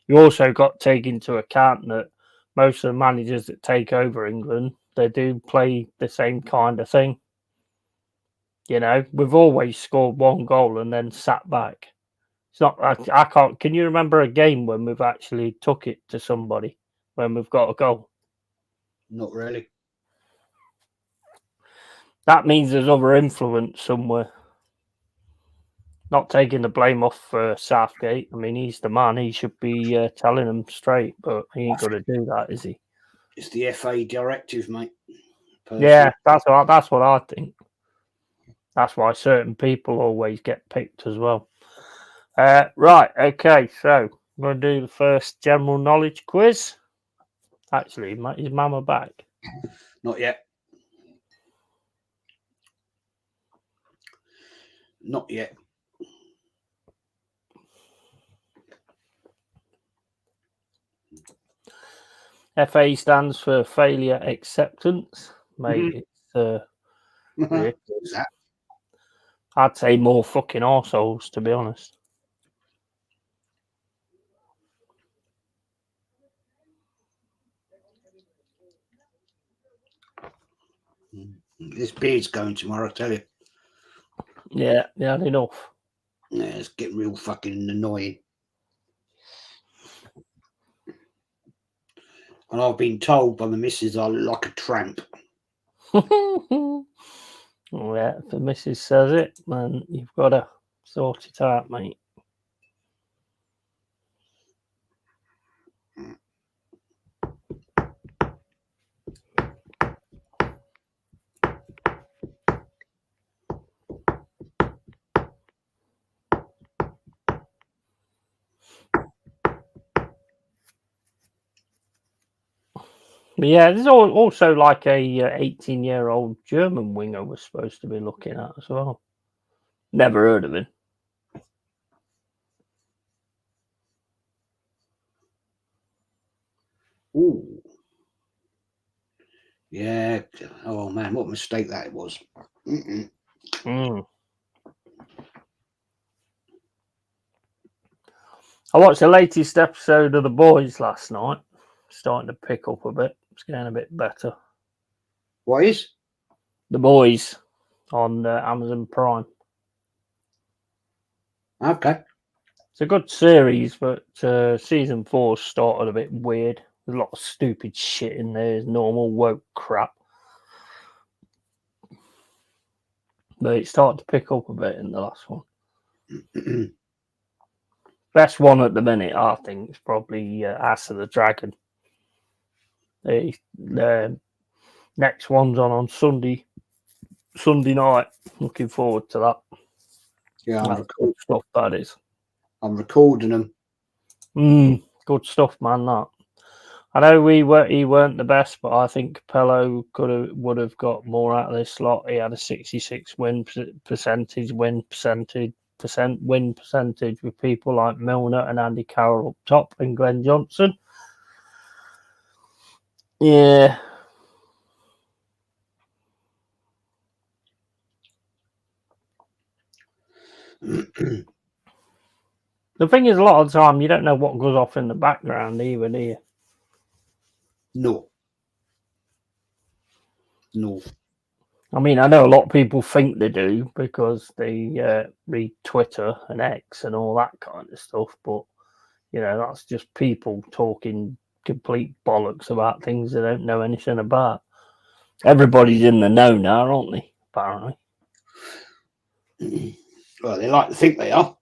you also got to take into account that most of the managers that take over England, they do play the same kind of thing. You know, we've always scored 1 goal and then sat back. It's not. I can't. Can you remember a game when we've actually took it to somebody when we've got a goal? Not really. That means there's other influence somewhere. Not taking the blame off Southgate. I mean, he's the man. He should be telling them straight, but he ain't going to do that, is he? It's the FA directive, mate. Personally. Yeah, that's what I think. That's why certain people always get picked as well. Right, okay, so I'm going to do the first general knowledge quiz. Actually, is Mama back? Not yet. Not yet. FA stands for failure acceptance. Mate, it's ridiculous. I'd say more fucking arseholes, to be honest. This beard's going tomorrow, I tell you. Yeah, had enough. Yeah, it's getting real fucking annoying. And I've been told by the missus I look like a tramp. Yeah, if the missus says it, then you've got to sort it out, mate. But yeah, there's also like a 18-year-old German winger we're supposed to be looking at as well. Never heard of him. Ooh. Yeah. Oh, man, what a mistake that was. I watched the latest episode of The Boys last night. Starting to pick up a bit. It's getting a bit better. What is? The Boys on Amazon Prime. Okay. It's a good series, but season 4 started a bit weird. There's a lot of stupid shit in there. There's normal woke crap. But it started to pick up a bit in the last one. Best one at the minute, I think, is probably Ass of the Dragon. The next one's on Sunday night. Looking forward to that. Yeah, That's good stuff, that is. I'm recording them. Good stuff, man. That I know he weren't the best, but I think Capello would have got more out of this slot. He had a 66 win percentage with people like Milner and Andy Carroll up top and Glenn Johnson. Yeah. The thing is, a lot of the time, you don't know what goes off in the background either, do you? No. I mean, I know a lot of people think they do because they read Twitter and X and all that kind of stuff, but, that's just people talking complete bollocks about things they don't know anything about. Everybody's in the know now, aren't they, apparently? Well, they like to think they are.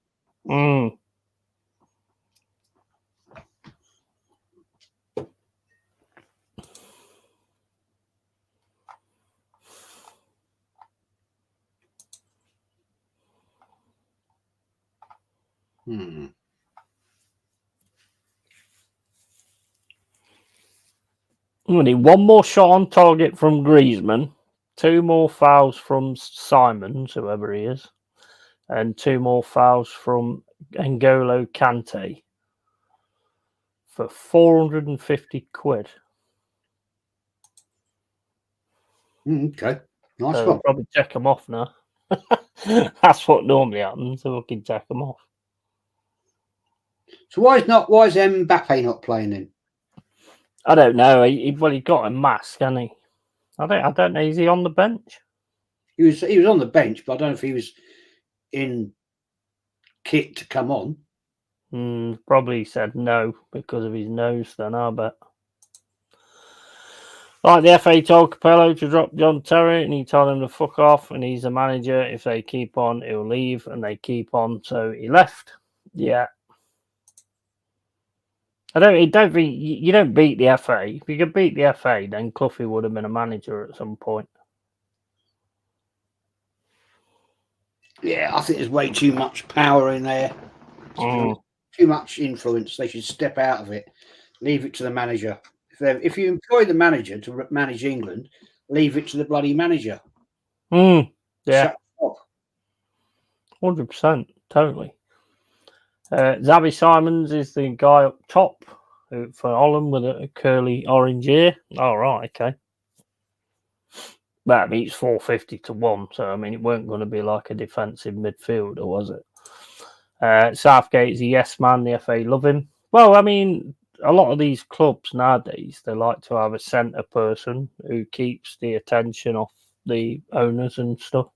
We need one more shot on target from Griezmann, 2 more fouls from Simons, whoever he is, and 2 more fouls from N'Golo Kante for 450 quid. Okay. Nice so one. We'll probably check them off now. That's what normally happens, so we can check them off. So why is Mbappe not playing in? I don't know. He got a mask, hasn't he? I don't know. Is he on the bench? He was on the bench, but I don't know if he was in kit to come on. Probably said no because of his nose. Then I bet. Like the FA told Capello to drop John Terry, and he told him to fuck off. And he's the manager. If they keep on, he'll leave, and they keep on. So he left. Yeah. I don't think you don't beat the FA. If you could beat the FA, then Cloughie would have been a manager at some point. Yeah, I think there's way too much power in there. Too much influence. They should step out of it. Leave it to the manager. If you employ the manager to manage England, leave it to the bloody manager. Yeah. Shut up. 100%. Totally. Xavi Simons is the guy up top for Holland with a curly orange ear. All right, okay. That means 450 to 1. So, I mean, it weren't going to be like a defensive midfielder, was it? Southgate's a yes man. The FA love him. Well, I mean, a lot of these clubs nowadays, they like to have a centre person who keeps the attention off the owners and stuff.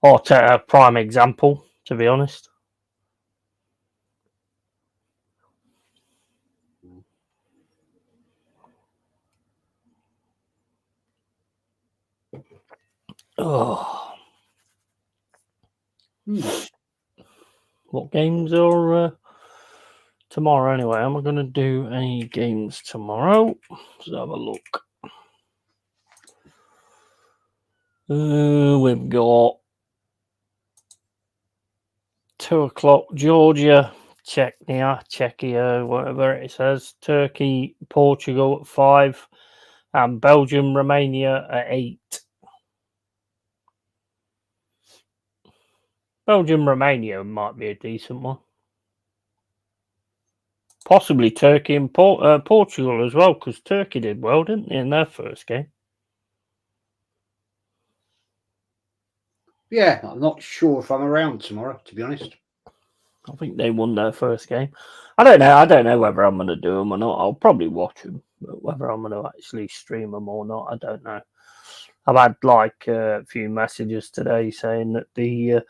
Or a prime example, to be honest. Oh. What games are tomorrow anyway? Am I going to do any games tomorrow? Let's have a look. We've got 2:00 Georgia, Czechia, whatever it says. Turkey, Portugal at 5, and Belgium, Romania at 8. Belgium, Romania might be a decent one. Possibly Turkey and Portugal as well, because Turkey did well, didn't they, in their first game? Yeah, I'm not sure if I'm around tomorrow, to be honest. I think they won their first game. I don't know whether I'm going to do them or not. I'll probably watch them, but whether I'm going to actually stream them or not, I don't know. I've had like a few messages today saying that they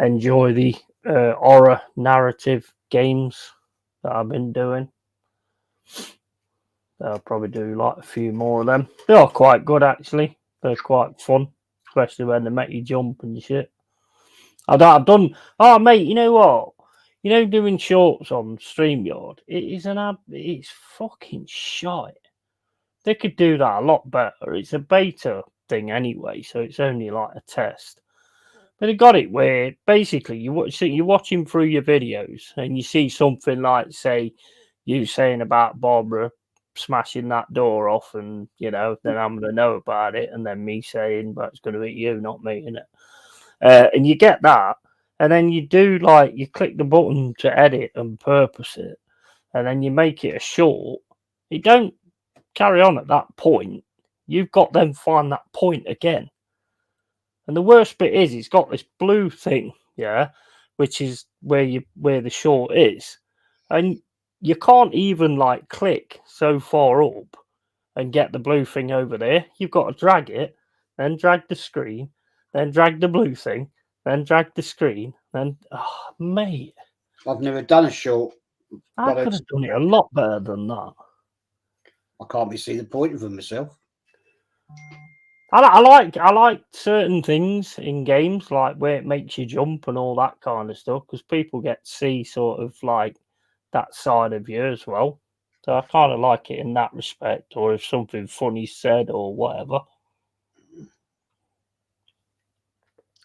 enjoy the horror narrative games that I've been doing. I'll probably do like a few more of them. They are quite good actually. They're quite fun, especially when they make you jump and shit. I've done. Oh mate, you know what? You know, doing shorts on StreamYard, it's fucking shite. They could do that a lot better. It's a beta thing anyway, so it's only like a test. But they got it where basically you're watching through your videos and you see something like, say, you saying about Barbara smashing that door off, and then I'm going to know about it, and then me saying, "But it's going to be you, not me," innit? And you get that, and then you click the button to edit and purpose it, and then you make it a short. It don't carry on at that point. You've got them find that point again. And the worst bit is it's got this blue thing, yeah, which is where the short is. And you can't even click so far up and get the blue thing over there. You've got to drag it, then drag the screen, then drag the blue thing, then drag the screen, then mate. I've never done a short. I could have done it a lot better than that. I can't be see the point of them myself. I like certain things in games, like where it makes you jump and all that kind of stuff, because people get to see sort of like that side of you as well. So I kind of like it in that respect, or if something funny said or whatever.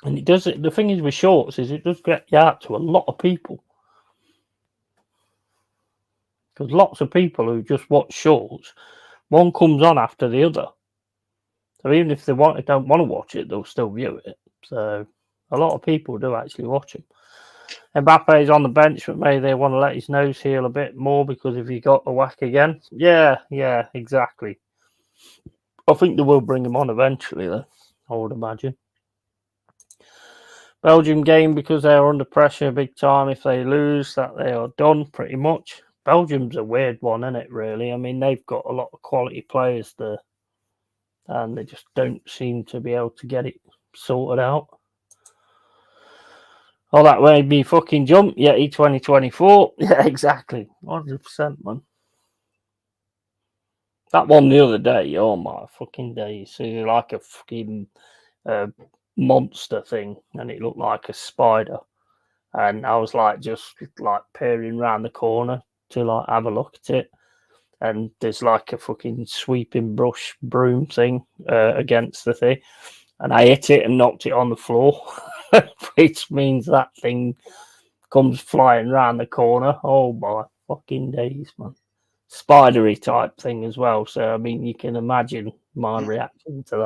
And it does it. The thing is with shorts is it does get you out to a lot of people, because lots of people who just watch shorts, one comes on after the other. So even if they don't want to watch it, they'll still view it. So a lot of people do actually watch him. Mbappe's on the bench, but maybe they want to let his nose heal a bit more, because if he got a whack again, yeah, exactly. I think they will bring him on eventually, though, I would imagine. Belgium game, because they're under pressure big time. If they lose, that they are done pretty much. Belgium's a weird one, isn't it, really? I mean, they've got a lot of quality players there, and they just don't seem to be able to get it sorted out. Oh, that made me fucking jump. Yeah, E2024. Yeah, exactly. 100%, man. That one the other day, oh my fucking days. It was like a fucking monster thing, and it looked like a spider. And I was just peering around the corner to have a look at it. And there's a fucking sweeping brush broom thing against the thing. And I hit it and knocked it on the floor, which means that thing comes flying around the corner. Oh my fucking days, man. Spidery type thing as well. So, I mean, you can imagine my reaction to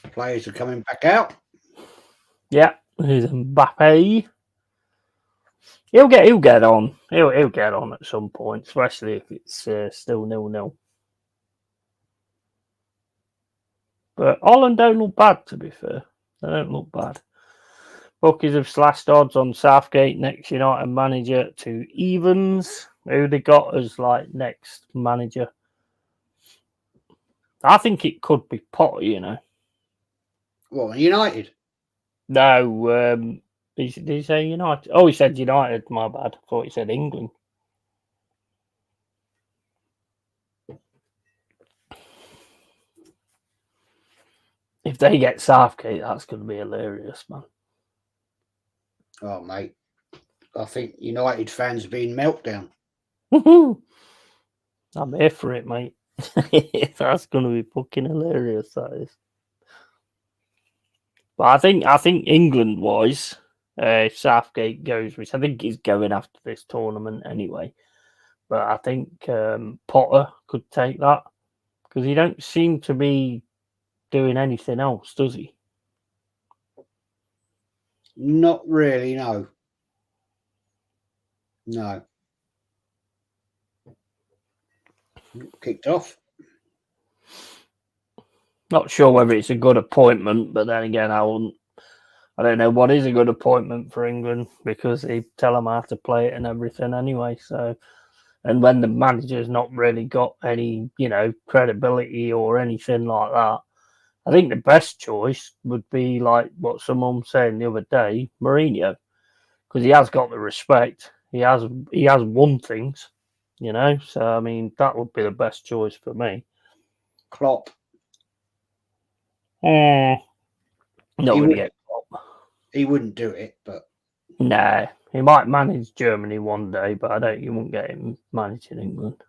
that. Players are coming back out. Yeah, here's Mbappe. He'll get on. He'll get on at some point, especially if it's still 0-0. But Holland don't look bad, to be fair. They don't look bad. Bookies have slashed odds on Southgate next United manager to evens. Who they got as next manager? I think it could be Potter, What, United? No, did he say United? Oh, he said United, my bad. I thought he said England. If they get Southgate, that's going to be hilarious, man. Oh, mate. I think United fans have been meltdown. I'm here for it, mate. That's going to be fucking hilarious, that is. But I think England-wise, if Southgate goes, which I think he's going after this tournament anyway, but I think Potter could take that, because he don't seem to be doing anything else, does he? Not really, no. No. Kicked off. Not sure whether it's a good appointment, but then again, I don't know what is a good appointment for England, because they tell them how to play it and everything anyway. So, and when the manager's not really got any, credibility or anything like that, I think the best choice would be like what someone was saying the other day, Mourinho, because he has got the respect. He has won things, you know. So I mean, that would be the best choice for me. Klopp. Not He going to would, get Klopp. he wouldn't do it, but Nah, he might manage Germany one day, but I don't. You won't get him managing England.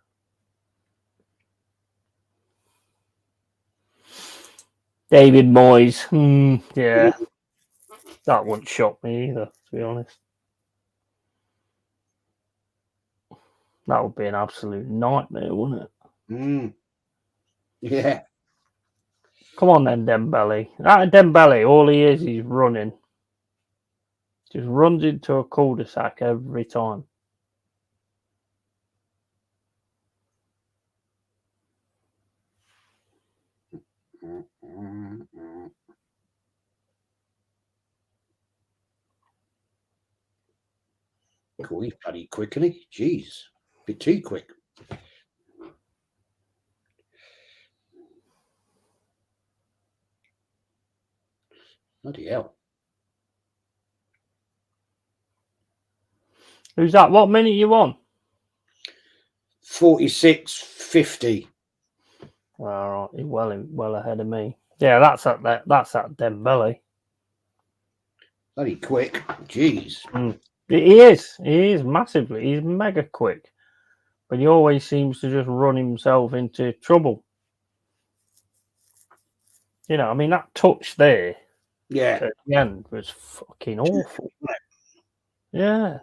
David Moyes, yeah, that wouldn't shock me either. To be honest, that would be an absolute nightmare, wouldn't it? Yeah. Come on then, Dembele. That Dembele, all he is, he's running. Just runs into a cul-de-sac every time. Cool, he's bloody quick, isn't he? Jeez. Bit too quick. Bloody hell. Who's that? What minute you on? 46.50. All right, he's well ahead of me. Yeah, that's at Dembele. Bloody quick. Jeez. He is massively. He's mega quick, but he always seems to just run himself into trouble. You know, I mean, that touch there Yeah. at the end was fucking awful. Yeah.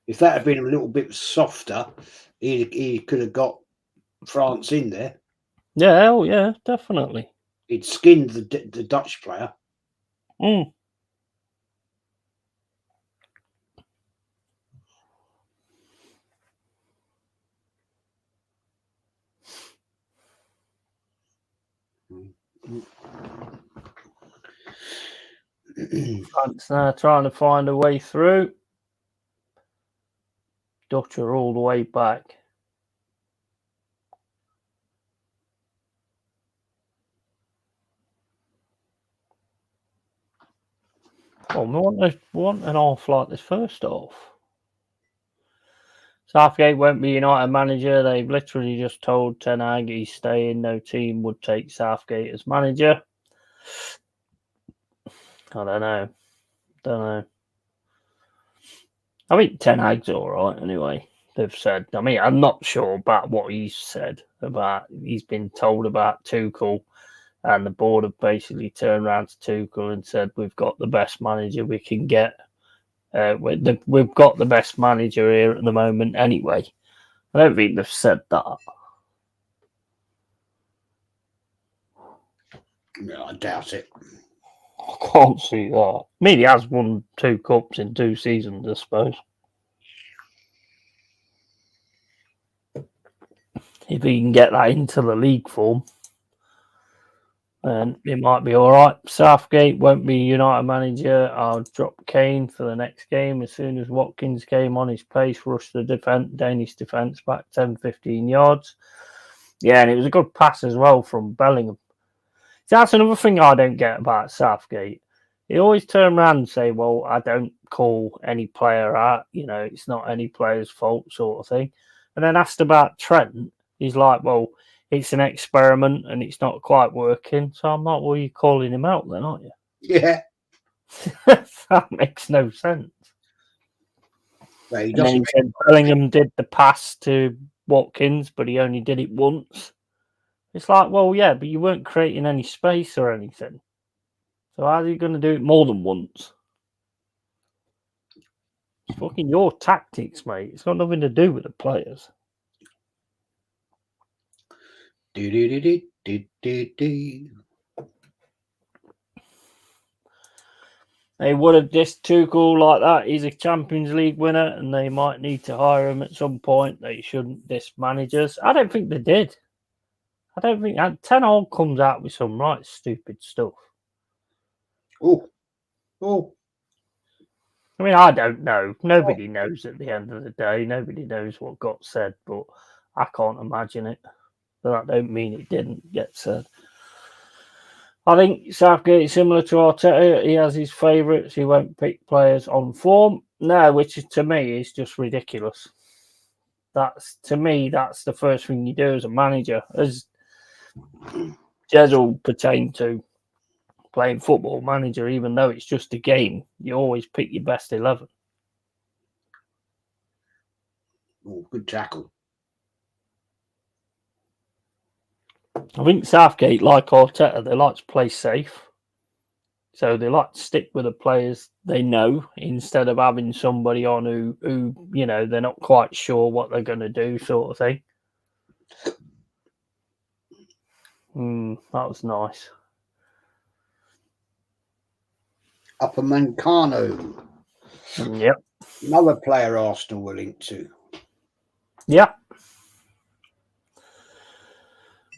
If that had been a little bit softer, he could have got France in there. Yeah, oh yeah, definitely. He'd skinned the Dutch player. France now trying to find a way through. Dutch are all the way back. Oh, we want an half like this first half. Southgate won't be United manager. They've literally just told Ten Hag he's staying. No team would take Southgate as manager. I don't know. I think Ten Hag's all right anyway. They've said. I mean, I'm not sure about what he's said about. He's been told about Tuchel, and the board have basically turned around to Tuchel and said, "We've got the best manager we can get. We've got the best manager here at the moment anyway." I don't think they've said that. No, I doubt it. I can't see that. I mean, he has won 2 cups in 2 seasons, I suppose. If he can get that into the league form, then it might be all right. Southgate won't be United manager. I'll drop Kane for the next game as soon as Watkins came on his pace, rushed the Danish defence back 10-15 yards. Yeah, and it was a good pass as well from Bellingham. See, that's another thing I don't get about Southgate. He always turn around and say, well, I don't call any player out. You know, it's not any player's fault sort of thing. And then asked about Trent, he's like, well, it's an experiment and it's not quite working. So I'm like, well, you're calling him out then, aren't you? Yeah. That makes no sense. Well, And then he said Bellingham did the pass to Watkins, but he only did it once. It's like, well, yeah, but you weren't creating any space or anything. So how's he going to do it more than once? It's fucking your tactics, mate. It's got nothing to do with the players. They would have dissed Tuchel like that. He's a Champions League winner, and they might need to hire him at some point. They shouldn't diss managers. I don't think they did. I don't think Ten Hag comes out with some right stupid stuff. Oh. I mean, I don't know. Nobody knows at the end of the day. Nobody knows what got said, but I can't imagine it. But that don't mean it didn't get said. I think Southgate is similar to Arteta. He has his favourites. He won't pick players on form. No, which is, to me, is just ridiculous. To me, that's the first thing you do as a manager. As Jez will pertain to playing football manager, even though it's just a game, you always pick your best 11. Oh, good tackle. I think Southgate, like Arteta, they like to play safe. So they like to stick with the players they know instead of having somebody on who you know, they're not quite sure what they're going to do, sort of thing. That was nice. Upper Mancano. Yep. Another player Arsenal were linked to. Yep.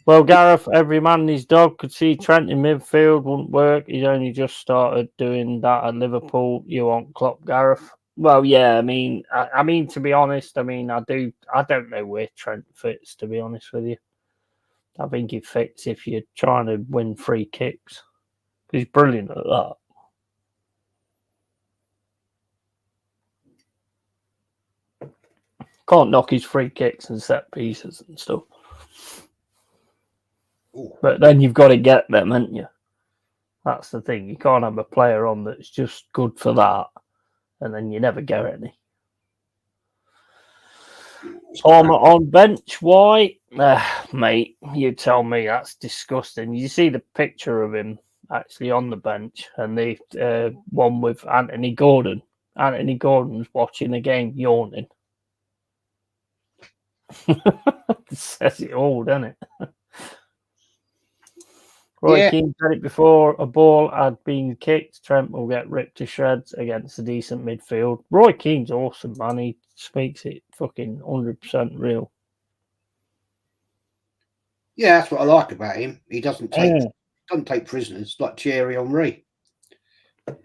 Well, Gareth, every man and his dog could see Trent in midfield wouldn't work. He's only just started doing that at Liverpool. You want Klopp, Gareth? Well, yeah. I mean, to be honest, I don't know where Trent fits. To be honest with you, I think he fits if you're trying to win free kicks. He's brilliant at that. Can't knock his free kicks and set pieces and stuff. Ooh. But then you've got to get them, haven't you? That's the thing. You can't have a player on that's just good for that, and then you never get any. On bench, why? Mate, you tell me. That's disgusting. You see the picture of him actually on the bench, and the one with Anthony Gordon. Anthony Gordon's watching the game, yawning. It says it all, doesn't it? Roy Keane said it before. A ball had been kicked, Trent will get ripped to shreds against a decent midfield. Roy Keane's awesome, man. He speaks it fucking 100% real. Yeah, that's what I like about him. He doesn't take prisoners like Thierry Henry.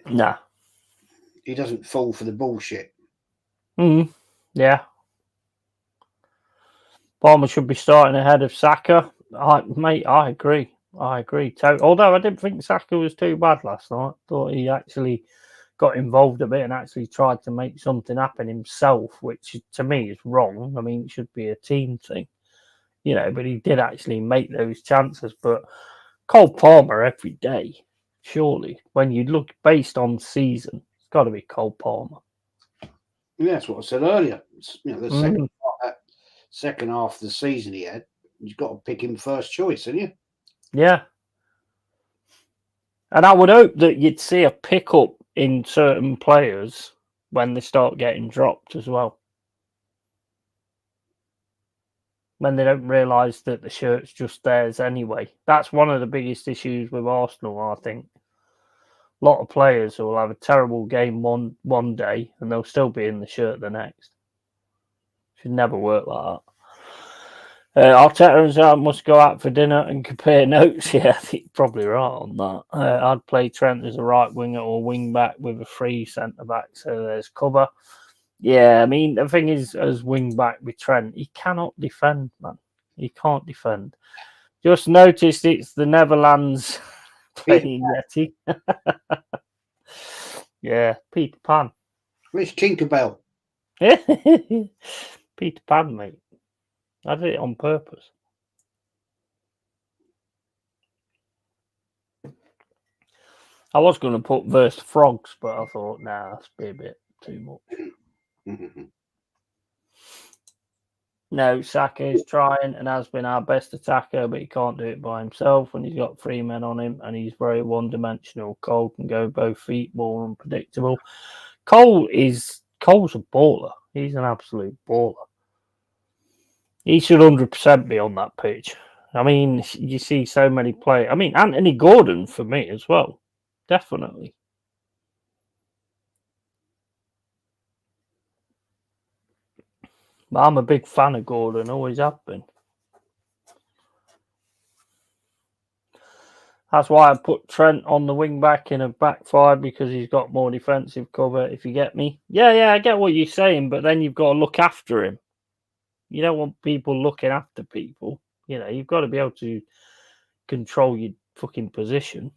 Nah. He doesn't fall for the bullshit. Yeah. Palmer should be starting ahead of Saka. I agree. Although I didn't think Saka was too bad last night. Thought he actually got involved a bit and actually tried to make something happen himself, which to me is wrong. I mean, it should be a team thing, you know, but he did actually make those chances. But Cole Palmer every day, surely, when you look based on season, it's got to be Cole Palmer. Yeah, that's what I said earlier. You know, the second half of the season he had, you've got to pick him first choice, haven't you? Yeah. And I would hope that you'd see a pickup in certain players when they start getting dropped as well. When they don't realise that the shirt's just theirs anyway. That's one of the biggest issues with Arsenal, I think. A lot of players will have a terrible game one day and they'll still be in the shirt the next. Should never work like that. Arteta and Zara must go out for dinner and compare notes. Yeah, I think you're probably right on that. I'd play Trent as a right winger or wing back with a free centre back, so there's cover. Yeah, I mean, the thing is, as wing back with Trent, he cannot defend, man. He can't defend. Just noticed it's the Neverlands playing Yeti. Yeah, Peter Pan. Where's Tinkerbell? Peter Pan, mate. I did it on purpose. I was going to put verse frogs, but I thought, nah, that's be a bit too much. No, Saka is trying and has been our best attacker, but he can't do it by himself when he's got three men on him, and he's very one-dimensional. Cole can go both feet, more unpredictable. Cole's a baller. He's an absolute baller. He should 100% be on that pitch. I mean, you see so many players. I mean, Anthony Gordon for me as well. Definitely. But I'm a big fan of Gordon, always have been. That's why I put Trent on the wing back in a back five, because he's got more defensive cover, if you get me. Yeah, I get what you're saying, but then you've got to look after him. You don't want people looking after people. You know, you've got to be able to control your fucking position.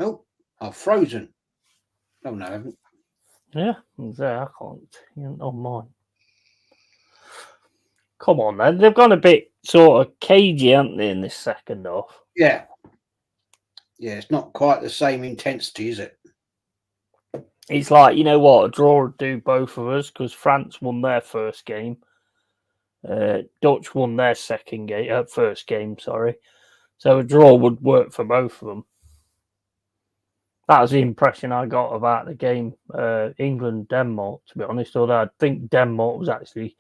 Oh, I've frozen. Oh no, I haven't. Yeah, there, I can't. You don't mine. Come on, then. They've gone a bit sort of cagey, haven't they, in this second half? Yeah. Yeah, it's not quite the same intensity, is it? It's like, you know what, a draw would do both of us, because France won their first game. Dutch won their first game, sorry. So a draw would work for both of them. That was the impression I got about the game, England-Denmark, to be honest, although I think Denmark was actually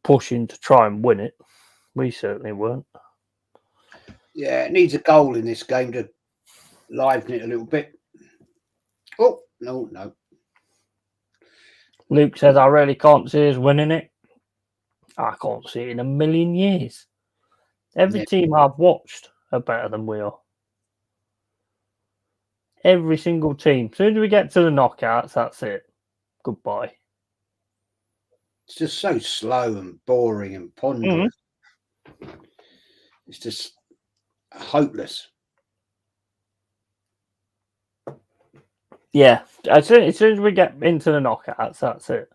pushing to try and win it. We certainly weren't. Yeah, it needs a goal in this game to liven it a little bit. Oh, no. Luke says, I really can't see us winning it. I can't see it in a million years. Every team I've watched are better than we are. Every single team. As soon as we get to the knockouts, that's it. Goodbye. It's just so slow and boring and ponderous. It's just hopeless. Yeah, as soon as we get into the knockouts, that's it.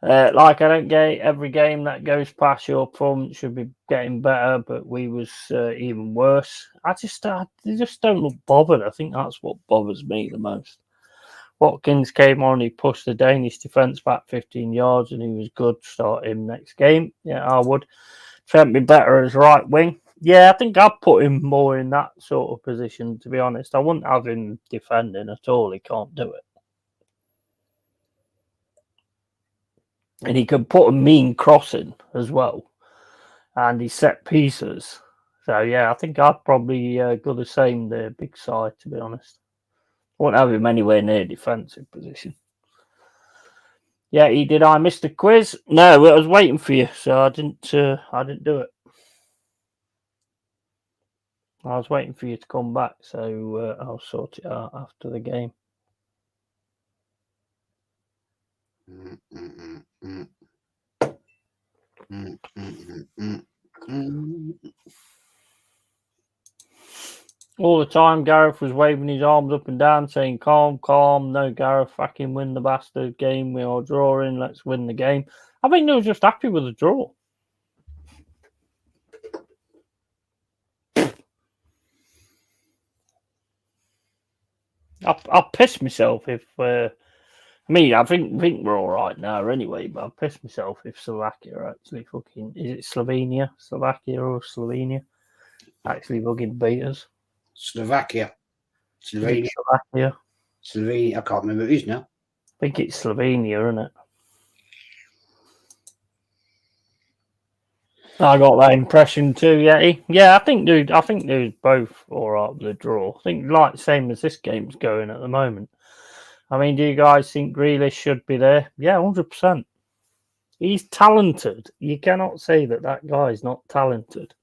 Like, I don't get every game that goes past your front should be getting better, but we was even worse. They just don't look bothered. I think that's what bothers me the most. Watkins came on, he pushed the Danish defence back 15 yards, and he was good. Start him next game. Yeah, I would. Trent be better as right wing. Yeah, I think I'd put him more in that sort of position, to be honest. I wouldn't have him defending at all. He can't do it. And he can put a mean crossing as well. And he set pieces. So, yeah, I think I'd probably go the same there, big side, to be honest. I wouldn't have him anywhere near defensive position. Yeah, I miss the quiz? No, I was waiting for you, so I didn't do it. I was waiting for you to come back, so I'll sort it out after the game. All the time, Gareth was waving his arms up and down, saying, calm, no, Gareth, fucking win the bastard game, we are drawing, let's win the game. I think they were just happy with the draw. I'll piss myself if... I think we're all right now anyway, but I'll piss myself if Slovakia actually fucking... Is it Slovenia? Slovakia or Slovenia? Actually fucking beat us. Slovakia. Slovenia. Slovenia. I can't remember who it is now. I think it's Slovenia, isn't it? I got that impression too, Yeti. Yeah, I think they're both all right with the draw. I think like same as this game's going at the moment. I mean, do you guys think Grealish should be there? Yeah, 100%. He's talented. You cannot say that guy's not talented.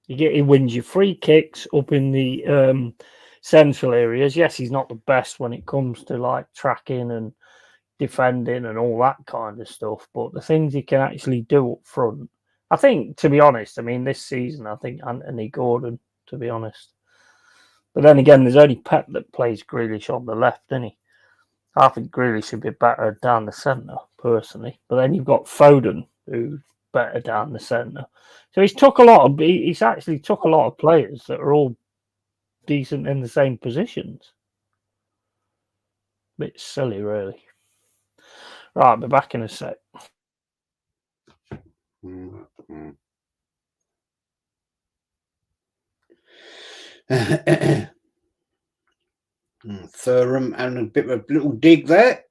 He wins your free kicks up in the central areas. Yes, he's not the best when it comes to like tracking and defending and all that kind of stuff, but the things he can actually do up front, I think, to be honest, I mean, this season, I think Anthony Gordon, to be honest. But then again, there's only Pep that plays Grealish on the left, isn't he? I think Grealish should be better down the centre, personally. But then you've got Foden, who's better down the centre. So he's actually took a lot of players that are all decent in the same positions. Bit silly, really. Right, I'll be back in a sec. Thuram and a bit of a little dig there.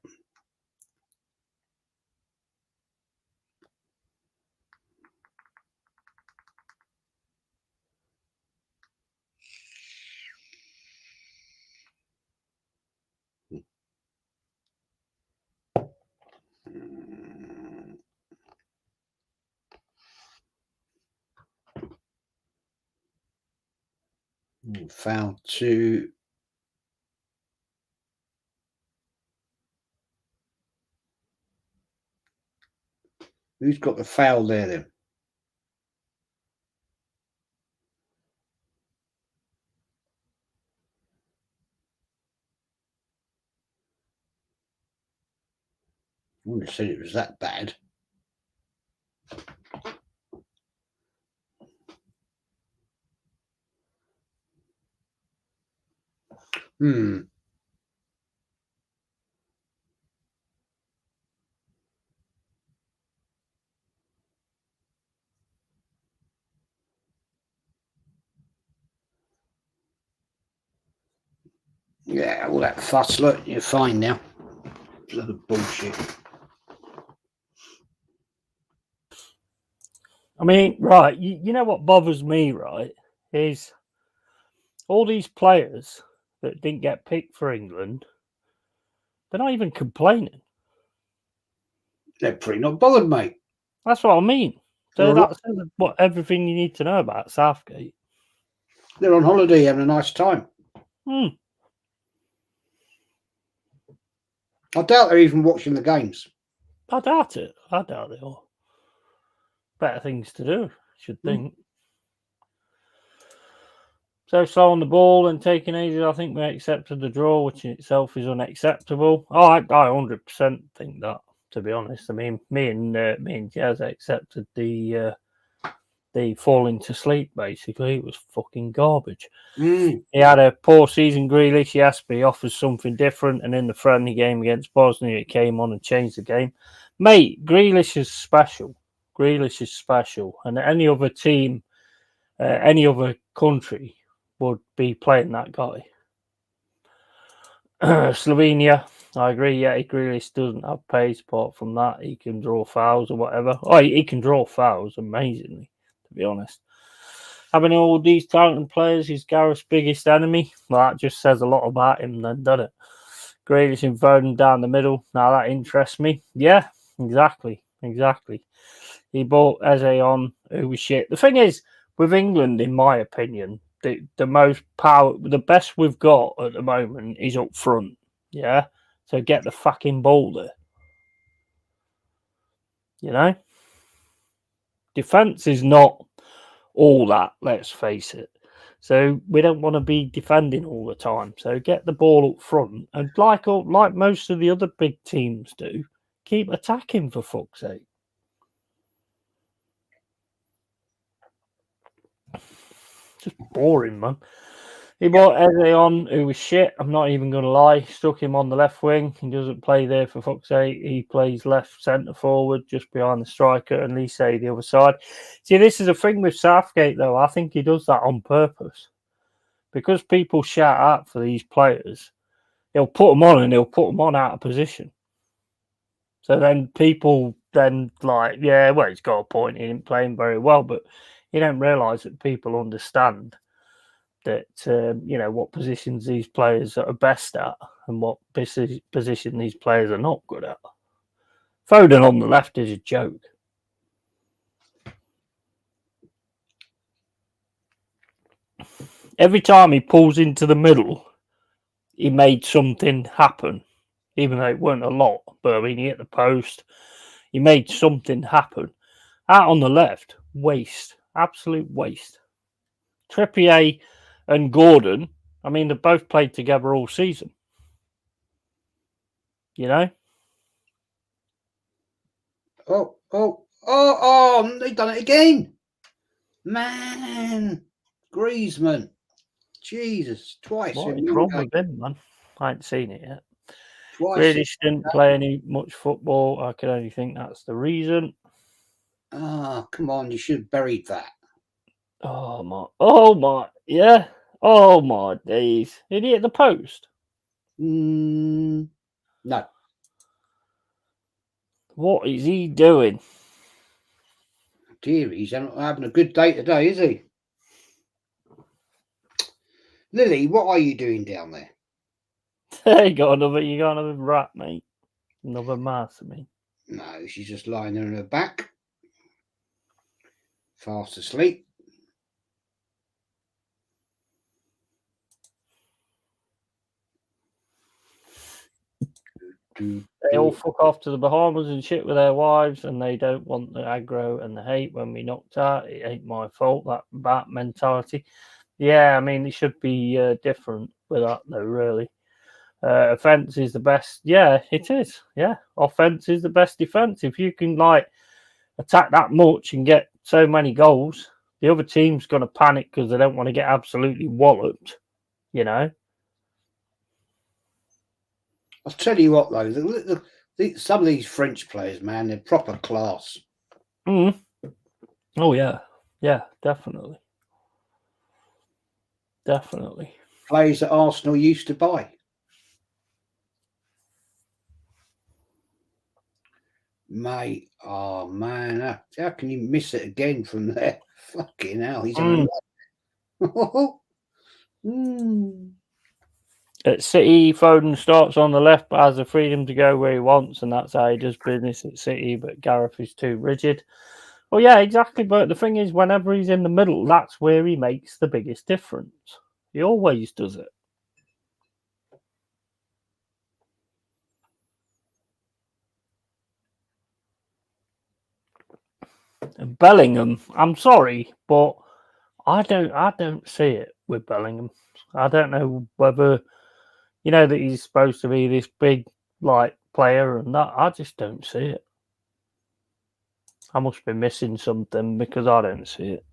Foul to who's got the foul there then? I wouldn't have said it was that bad. Yeah, all that fuss. Look, you're fine now. Bloody bullshit. I mean, right, you know what bothers me, right, is all these players that didn't get picked for England, they're not even complaining. They're pretty not bothered, mate. That's what I mean. So They're that's what everything you need to know about Southgate. They're on holiday having a nice time. I doubt they're even watching the games. I doubt it. I doubt it all. Better things to do, should think. So slow on the ball and taking ages. I think we accepted the draw, which in itself is unacceptable. Oh, I 100% think that. To be honest, I mean, me and Jazz accepted the falling to sleep. Basically, it was fucking garbage. He had a poor season, Grealish. He asked me offers something different, and in the friendly game against Bosnia, it came on and changed the game. Mate, Grealish is special. Grealish is special, and any other team, any other country would be playing that guy. Slovenia, I agree. Yeah, Grealish doesn't have pace. Apart from that, he can draw fouls or whatever. Oh, he can draw fouls amazingly, to be honest. Having all these talented players is Gareth's biggest enemy. Well, that just says a lot about him, then, doesn't it? Grealish and Foden down the middle. Now that interests me. Yeah, exactly. He brought Eze on, who was shit. The thing is, with England, in my opinion, the most power, the best we've got at the moment is up front. Yeah, so get the fucking ball there. You know, defense is not all that. Let's face it. So we don't want to be defending all the time. So get the ball up front, and like most of the other big teams do, keep attacking for fuck's sake. Just boring, man. He brought Eze on, who was shit. I'm not even going to lie. Stuck him on the left wing. He doesn't play there for fuck's sake. He plays left centre forward, just behind the striker, and Lise the other side. See, this is a thing with Southgate, though. I think he does that on purpose. Because people shout out for these players, he'll put them on and he'll put them on out of position. So then people like, yeah, well, he's got a point. He didn't play him very well, but you don't realise that people understand that what positions these players are best at and what position these players are not good at. Foden on the left is a joke. Every time he pulls into the middle, he made something happen, even though it weren't a lot. But I mean, he hit the post. He made something happen. Out on the left, waste. Absolute waste. Trippier and Gordon, I mean, they've both played together all season. You know? Oh, they've done it again. Man, Griezmann. Jesus, twice. What is wrong with him, man? I ain't seen it yet. Grealish didn't play any much football. I can only think that's the reason. Oh, come on, you should have buried that. Oh my, yeah. Oh my days. Did he hit the post? No. What is he doing? Dear, he's not having a good day today, is he? Lily, what are you doing down there? You got another rat, mate. Another mouse, I mean. No, she's just lying there on her back. Fast asleep. They all fuck off to the Bahamas and shit with their wives, and they don't want the aggro and the hate when we knocked out. It ain't my fault, that mentality. Yeah, I mean, it should be different with that, though, really. Offense is the best. Yeah, it is. Yeah, offense is the best defense. If you can, like, attack that much and get so many goals, the other team's going to panic because they don't want to get absolutely walloped, you know? I'll tell you what, though, some of these French players, man, they're proper class. Oh, yeah. Yeah, definitely. Definitely. Players that Arsenal used to buy. Mate, oh, man, how can you miss it again from there? Fucking hell, he's At City, Foden starts on the left but has the freedom to go where he wants, and that's how he does business at City, but Gareth is too rigid. Well, yeah, exactly, but the thing is, whenever he's in the middle, that's where he makes the biggest difference. He always does it. And Bellingham, I'm sorry, but I don't see it with Bellingham. I don't know whether, you know, that he's supposed to be this big, like, player and that. I just don't see it. I must be missing something because I don't see it.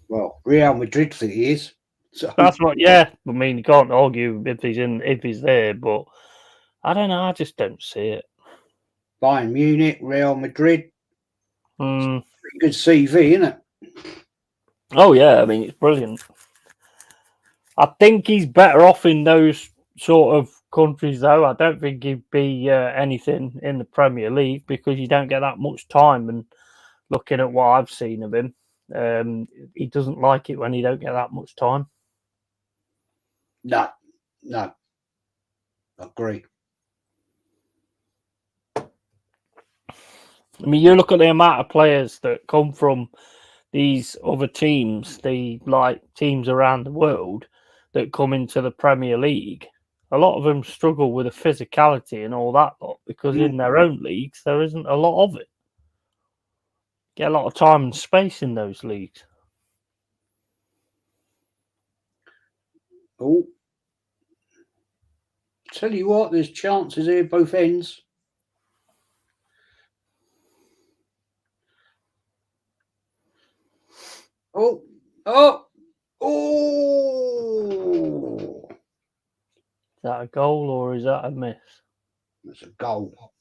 Well, Real Madrid think he is. So That's what, yeah. I mean, you can't argue if he's there, but I don't know. I just don't see it. Bayern Munich, Real Madrid. Pretty good CV, isn't it? Oh yeah, I mean, it's brilliant. I think he's better off in those sort of countries, though. I don't think he'd be anything in the Premier League because you don't get that much time. And looking at what I've seen of him, he doesn't like it when you don't get that much time. No, I agree. I mean, you look at the amount of players that come from these other teams, the like teams around the world that come into the Premier League. A lot of them struggle with the physicality and all that lot because in their own leagues there isn't a lot of it. Get a lot of time and space in those leagues. Oh, tell you what, there's chances here both ends. Oh! Is that a goal or is that a miss? That's a goal.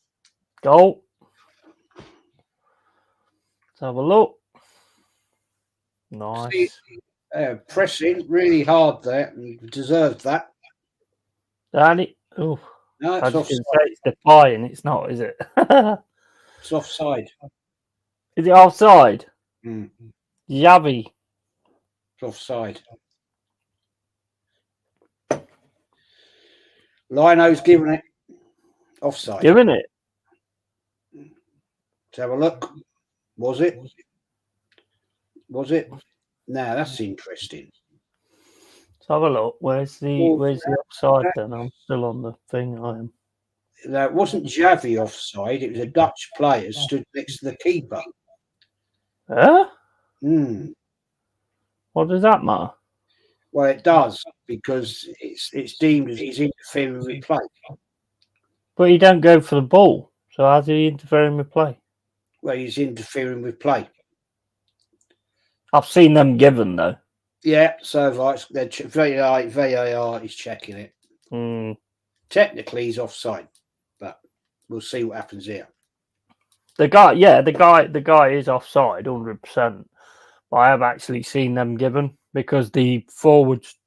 Goal. Let's have a look. Nice. See, pressing really hard there, and you deserved that. Danny. Oh, no, it's offside. It's defying. It's not, is it? It's offside. Is it offside? Xavi. It's offside. Lino's giving it offside. Giving it. Let's have a look. Was it? Now that's interesting. Let's have a look. Where's the offside then? I'm still on the thing. I am. That wasn't Xavi offside. It was a Dutch player stood next to the keeper. Huh? What does that matter? Well, it does because it's deemed as he's interfering with play. But he don't go for the ball, so how's he interfering with play? Well, he's interfering with play. I've seen them given though. Yeah, so right, VAR is checking it. Technically, he's offside, but we'll see what happens here. The guy is offside, 100%. But I have actually seen them given because the forward's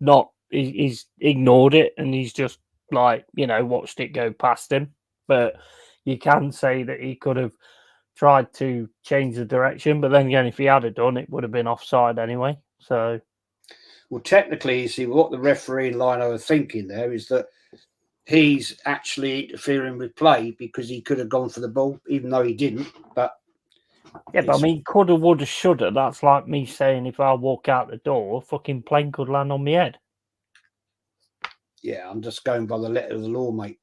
he's ignored it and he's just watched it go past him. But you can say that he could have tried to change the direction, but then again, if he had done, it would have been offside anyway. So, well, technically, you see what the referee and Lino are thinking there is that he's actually interfering with play because he could have gone for the ball, even though he didn't. But yeah, but I mean, coulda, woulda, shoulda. That's like me saying if I walk out the door, a fucking plane could land on my head. Yeah, I'm just going by the letter of the law, mate.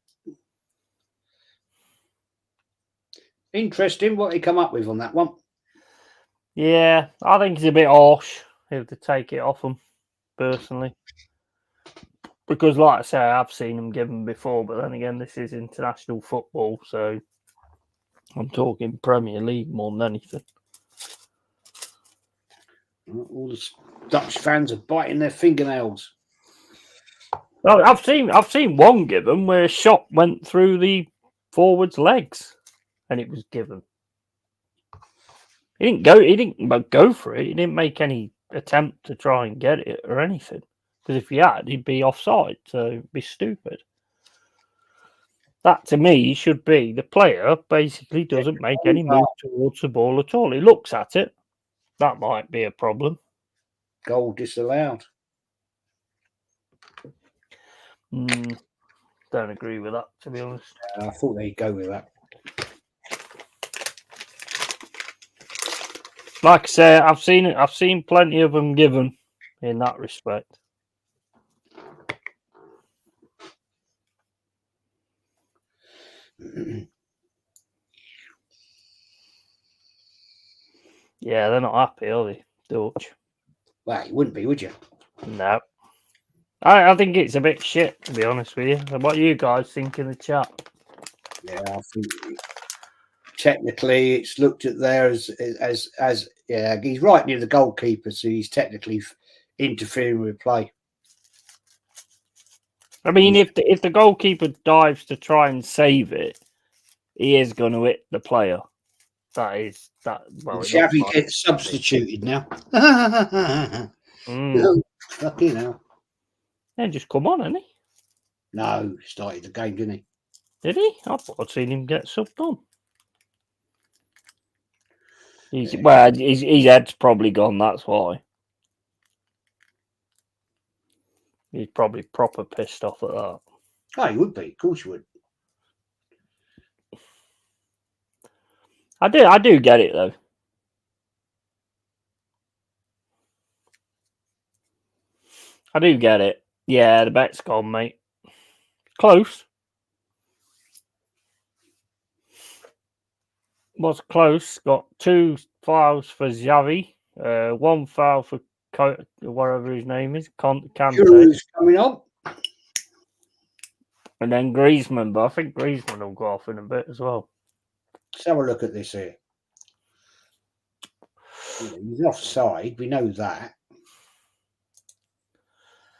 Interesting what they come up with on that one. Yeah, I think it's a bit harsh if they take it off them, personally. Because, like I say, I've seen them given before, but then again, this is international football, so I'm talking Premier League more than anything. All the Dutch fans are biting their fingernails. Well, I've seen one given where a shot went through the forward's legs, and it was given. He didn't go for it. He didn't make any attempt to try and get it or anything. Because if he had, he'd be offside, so it'd be stupid. That to me should be the player basically doesn't make any move towards the ball at all. He looks at it. That might be a problem. Goal disallowed. Don't agree with that, to be honest. I thought they'd go with that. Like I say, I've seen plenty of them given in that respect. Yeah, they're not happy, are they, Dutch? Well, you wouldn't be, would you? No. I think it's a bit shit, to be honest with you. What you guys think in the chat? Yeah, I think technically it's looked at there as yeah, he's right near the goalkeeper, so he's technically interfering with play. I mean, if the goalkeeper dives to try and save it, he is going to hit the player. That is that. Well, Xavi gets substituted now. Fucking hell. Yeah, just come on, hasn't he? No, started the game, didn't he? Did he? I thought I'd seen him get subbed on. Well, his head's probably gone. That's why. He's probably proper pissed off at that. Oh, he would be. Of course, you would. I do get it though. I do get it. Yeah, the bet's gone, mate. Close. Was close. Got 2 fouls for Xavi. 1 foul for whatever his name is. Kante. Coming on. And then Griezmann, but I think Griezmann will go off in a bit as well. Let's have a look at this here. He's offside. We know that.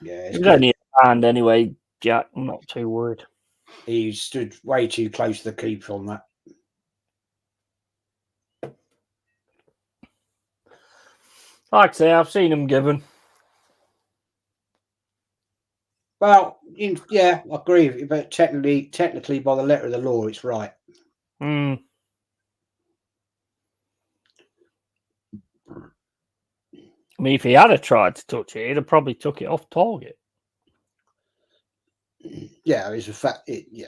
Yeah, He's only a hand anyway, Jack. I'm not too worried. He stood way too close to the keeper on that. Like I say, I've seen him given. Well, yeah, I agree with you, but technically, by the letter of the law, it's right. I mean, if he had tried to touch it, he'd have probably took it off target. Yeah, it's a fact. He's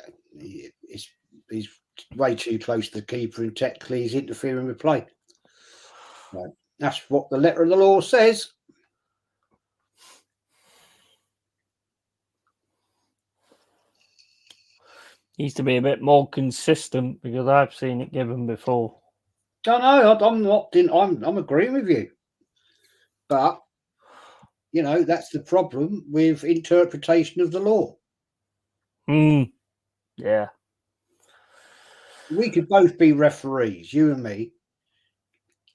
way too close to the keeper, and technically, he's interfering with play. Right. That's what the letter of the law says. Needs to be a bit more consistent because I've seen it given before. I know. I'm not. I'm agreeing with you, but that's the problem with interpretation of the law. Yeah. We could both be referees, you and me,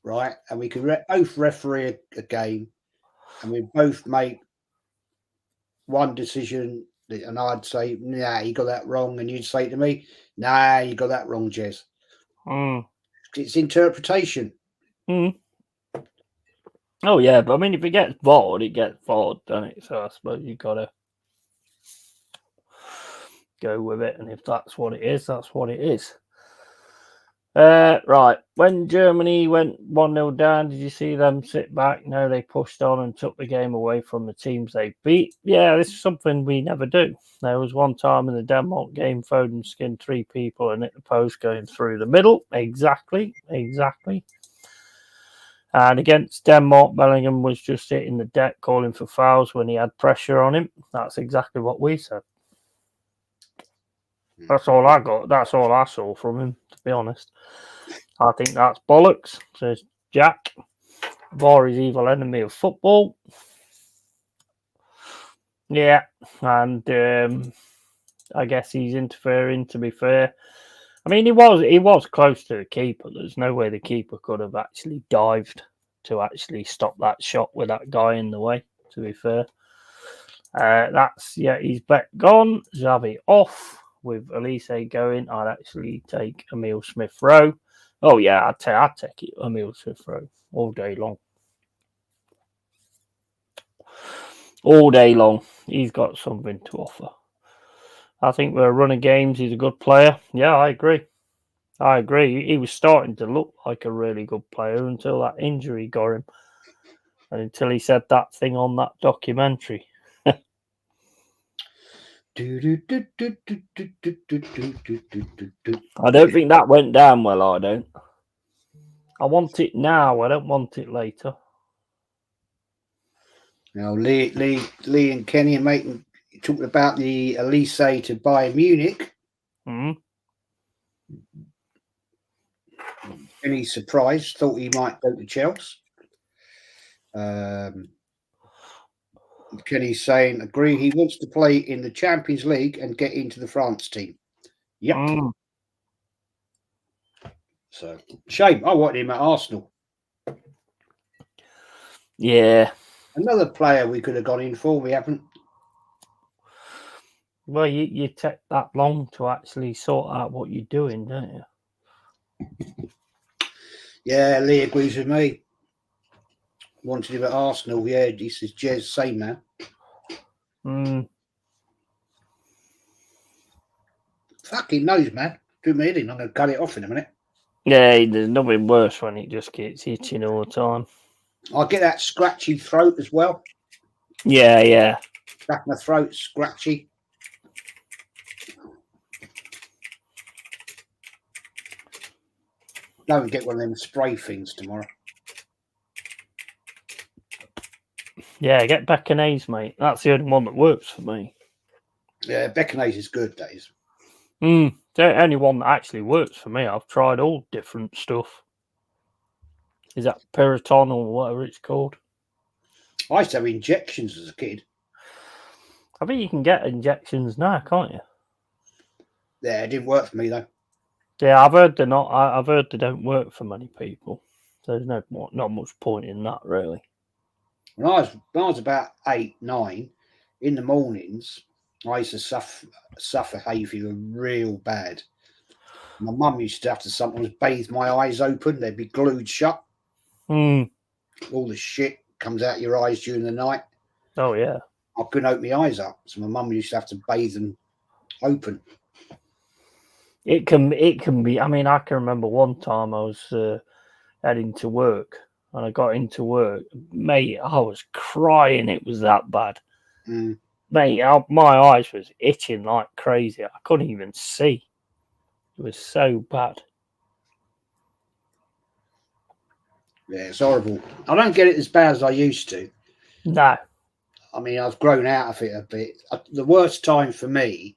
right? And we could both referee a game, and we both make one decision. And I'd say, nah, you got that wrong. And you'd say to me, nah, you got that wrong, Jez. It's interpretation. Oh, yeah. But I mean, if it gets VAR'd, it gets VAR'd, doesn't it? So I suppose you've got to go with it. And if that's what it is, that's what it is. Right. When Germany went 1-0 down, did you see them sit back? No, they pushed on and took the game away from the teams they beat. Yeah, this is something we never do. There was one time in the Denmark game, Foden skinned 3 people and hit the post going through the middle. Exactly. And against Denmark, Bellingham was just hitting the deck, calling for fouls when he had pressure on him. That's exactly what we said. That's all I got. That's all I saw from him, to be honest. I think that's bollocks, says Jack. VAR is evil enemy of football. Yeah, and I guess he's interfering, to be fair. I mean, he was close to the keeper. There's no way the keeper could have actually dived to actually stop that shot with that guy in the way, to be fair. He's bet gone. Xavi off. With Elise going, I'd actually take Emil Smith-Rowe. Oh, yeah, I'd take it, Emil Smith-Rowe all day long. All day long. He's got something to offer. I think we're running games. He's a good player. Yeah, I agree. He was starting to look like a really good player until that injury got him. And until he said that thing on that documentary. I don't think that went down well, I don't. I want it now, I don't want it later. Now, Lee and Kenny and Maiten talking about the Elise to Bayern Munich. Mm-hmm. Kenny surprised, thought he might go to Chelsea. Kenny's saying, agree, he wants to play in the Champions League and get into the France team. Yep. So, shame. I wanted him at Arsenal. Yeah. Another player we could have gone in for, we haven't. Well, you take that long to actually sort out what you're doing, don't you? Yeah, Lee agrees with me. Wanted him at Arsenal. Yeah, he says, Jez, same now. Fucking knows, man. Do me in. I'm going to cut it off in a minute. Yeah, there's nothing worse when it just gets itching all the time. I get that scratchy throat as well. Yeah. Back of my throat, scratchy. Don't get one of them spray things tomorrow. Yeah, get Beckonase, mate. That's the only one that works for me. Yeah, Beckonase is good, that is. The only one that actually works for me. I've tried all different stuff. Is that Piriton or whatever it's called? I used to have injections as a kid. I think you can get injections now, can't you? Yeah, it didn't work for me though. Yeah, I've heard they're not. I've heard they don't work for many people. So there's not much point in that, really. When I was about 8, 9, in the mornings, I used to suffer hay fever real bad. My mum used to have to sometimes bathe my eyes open; they'd be glued shut. All the shit comes out your eyes during the night. Oh yeah. I couldn't open my eyes up, so my mum used to have to bathe them open. It can be. I mean, I can remember one time I was heading to work, and I got into work, mate. I was crying. It was that bad, mate. My eyes was itching like crazy. I couldn't even see. It was so bad. Yeah, it's horrible. I don't get it as bad as I used to. No. I mean, I've grown out of it a bit. The worst time for me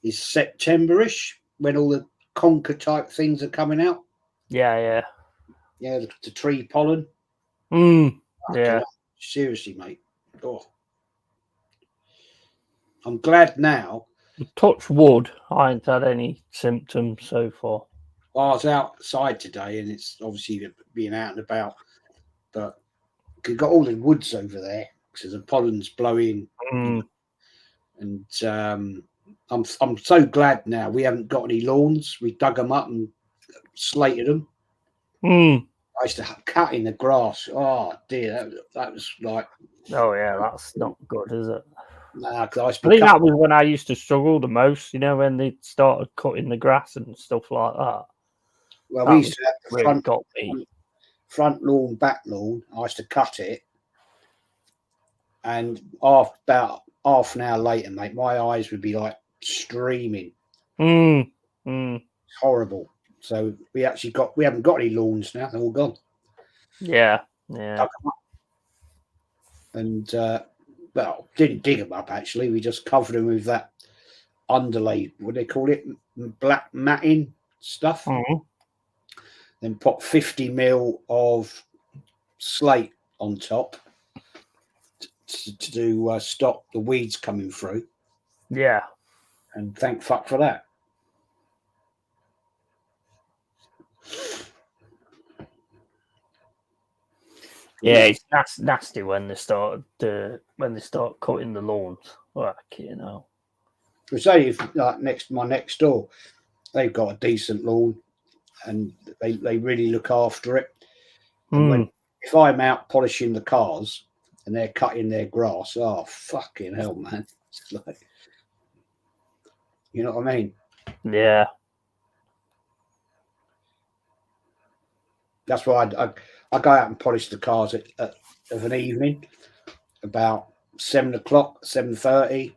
is September-ish, when all the conker type things are coming out. Yeah. Yeah, the tree pollen. Yeah. Seriously, mate. Oh. I'm glad now. Touch wood, I ain't had any symptoms so far. I was outside today, and it's obviously being out and about, but you've got all the woods over there because the pollen's blowing. And I'm so glad now we haven't got any lawns. We dug them up and slated them. I used to cut in the grass. Oh dear, that was like. Oh yeah, that's not good, is it? Nah, I think that was when I used to struggle the most. You know, when they started cutting the grass and stuff like that. Well, we used to have the really front lawn, back lawn. I used to cut it, and about half an hour later, mate, my eyes would be like streaming. It's horrible. So we haven't got any lawns now. They're all gone. Yeah. And well, didn't dig them up actually. We just covered them with that underlay. What do they call it? Black matting stuff. then put 50 ml of slate on top to stop the weeds coming through. Yeah. And thank fuck for that. Yeah, it's nasty when they start cutting the lawns. Fucking hell. We say if like my next door, they've got a decent lawn, and they really look after it. And if I'm out polishing the cars and they're cutting their grass, oh fucking hell, man! It's like, you know what I mean? Yeah. That's why I go out and polish the cars of an evening, about 7 o'clock, 7:30.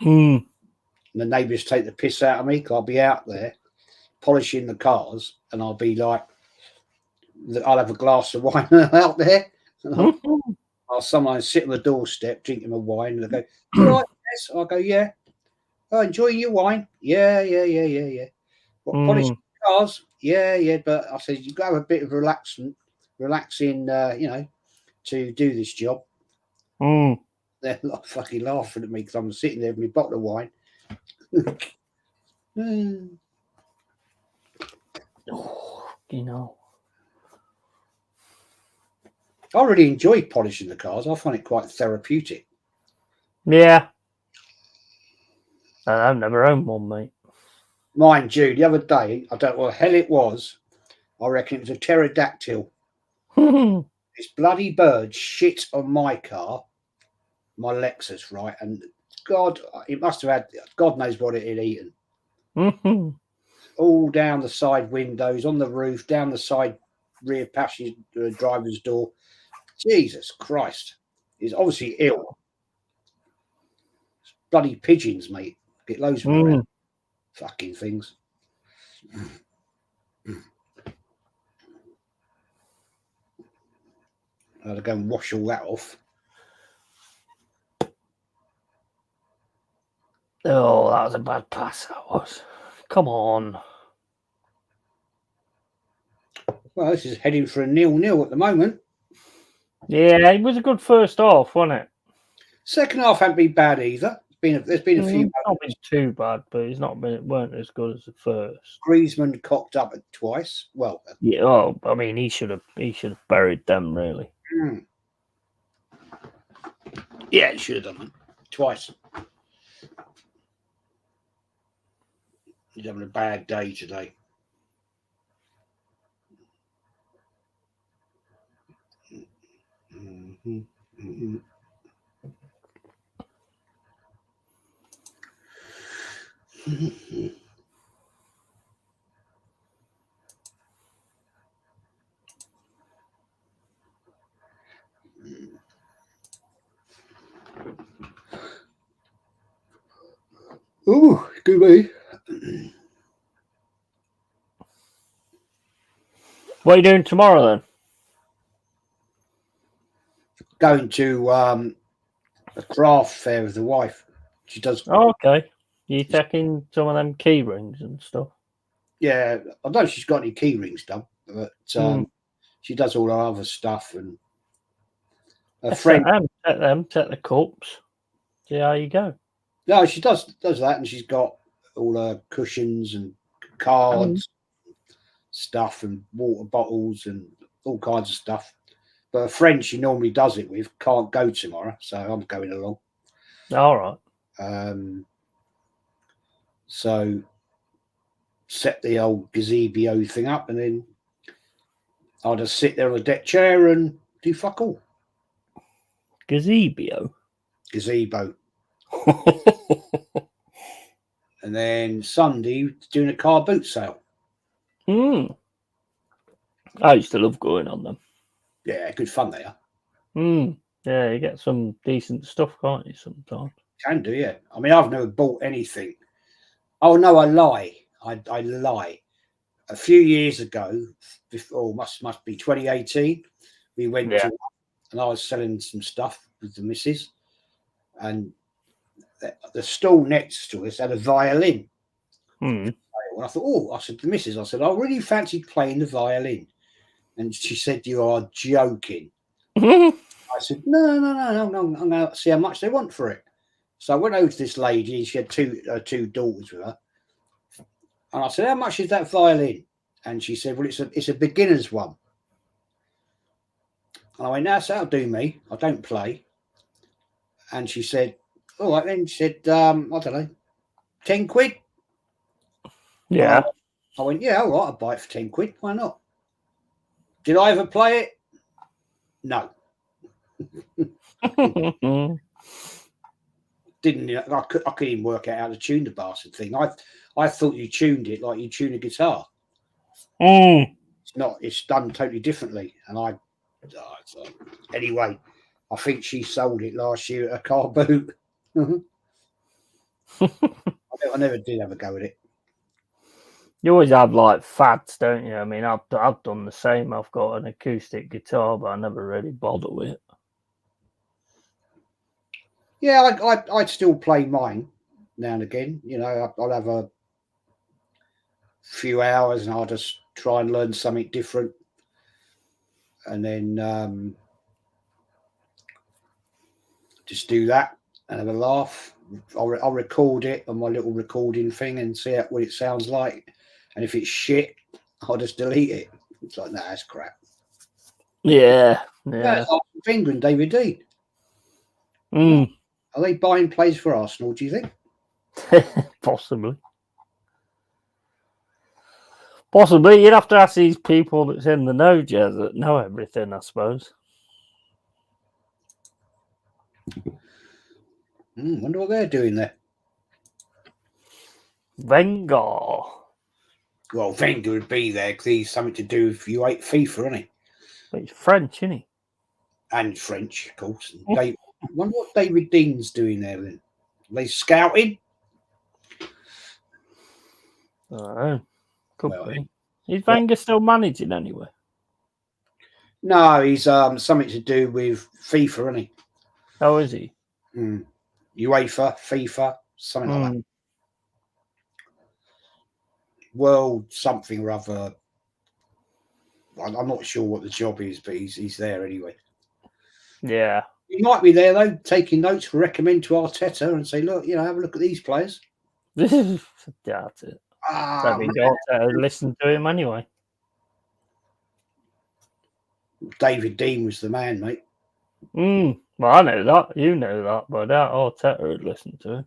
And the neighbours take the piss out of me because I'll be out there polishing the cars, and I'll be like, I'll have a glass of wine out there, and I'll sometimes sit on the doorstep drinking my wine, and they go, "You like this?" I'll go, "Yeah." "Oh, enjoying your wine?" "Yeah. What, polishing cars?" Yeah. But I said, "You've got to have a bit of relaxing, to do this job." They're like fucking laughing at me because I'm sitting there with my bottle of wine. You know, I really enjoy polishing the cars. I find it quite therapeutic. Yeah. I've never owned one, mate. Mind you, the other day, I don't know what the hell it was. I reckon it was a pterodactyl. This bloody bird shit on my car, my Lexus, right? And God, it must have had, God knows what it had eaten. All down the side windows, on the roof, down the side rear passenger driver's door. Jesus Christ. He's obviously ill. Bloody pigeons, mate. Get loads of them around. Fucking things. I had to go and wash all that off. Oh, that was a bad pass, that was. Come on. Well, this is heading for a 0-0 at the moment. Yeah, it was a good first half, wasn't it? Second half hasn't been bad either. There's been a few. It's not been too bad, but it weren't as good as the first. Griezmann cocked up it twice. Well, yeah. Oh, I mean, he should have buried them, really. Yeah, he should have done it twice. He's having a bad day today. Oh, good way. What are you doing tomorrow then? Going to a craft fair with the wife. She does. Oh, okay. You taking some of them key rings and stuff? Yeah, I don't know if she's got any key rings done, but she does all her other stuff. And a friend. Take the cups. See how you go. No, she does that, and she's got all her cushions and cards, stuff, and water bottles and all kinds of stuff. But a friend she normally does it with can't go tomorrow, so I'm going along. All right. So set the old gazebo thing up, and then I'll just sit there on a deck chair and do fuck all. Gazebo. And then Sunday doing a car boot sale. I used to love going on them. Yeah, good fun they are. Yeah, you get some decent stuff, can't you, sometimes? Can do, yeah. I mean, I've never bought anything. Oh, no, I lie. I lie. A few years ago, before must be 2018, we went to, and I was selling some stuff with the missus, and the stall next to us had a violin. It And I thought, oh, I said to the missus, I said, I really fancied playing the violin. And she said, you are joking. I said, no, I'm going to see how much they want for it. So I went over to this lady. She had two daughters with her. And I said, how much is that violin? And she said, well, it's a beginner's one. And I went, no, that'll do me. I don't play. And she said, all right then. She said, I don't know, 10 quid? Yeah. I went, yeah, all right, I'll buy it for 10 quid. Why not? Did I ever play it? No. Didn't I couldn't even work out how to tune the bastard thing. I thought you tuned it like you tune a guitar. It's not. It's done totally differently. And anyway, I think she sold it last year at a car boot. I never did have a go at it. You always have like fads, don't you? I mean, I've done the same. I've got an acoustic guitar, but I never really bother with it. Yeah, I'd still play mine now and again. You know, I'll have a few hours and I'll just try and learn something different. And then just do that and have a laugh. I'll record it on my little recording thing and see what it sounds like. And if it's shit, I'll just delete it. It's like, nah, that's crap. Yeah. That's like England, David Dean. Are they buying players for Arsenal, do you think? Possibly. Possibly. You'd have to ask these people that's in the know, Jez, that know everything, I suppose. Wonder what they're doing there. Wenger. Well, Wenger would be there because he's something to do with you hate FIFA, isn't he? But he's French, isn't he? And French, of course. I wonder what David Dean's doing there then. Are they scouting? Could be. Is Wenger still managing anyway? No, he's something to do with FIFA, isn't he? Oh, is he? UEFA, FIFA, something like that. World something or other. I'm not sure what the job is, but he's there anyway. Yeah. He might be there though, taking notes for recommend to Arteta and say, look, have a look at these players. That's it. I think Arteta listen to him anyway. David Dean was the man, mate. Well, I know that. You know that, but I doubt Arteta would listen to him.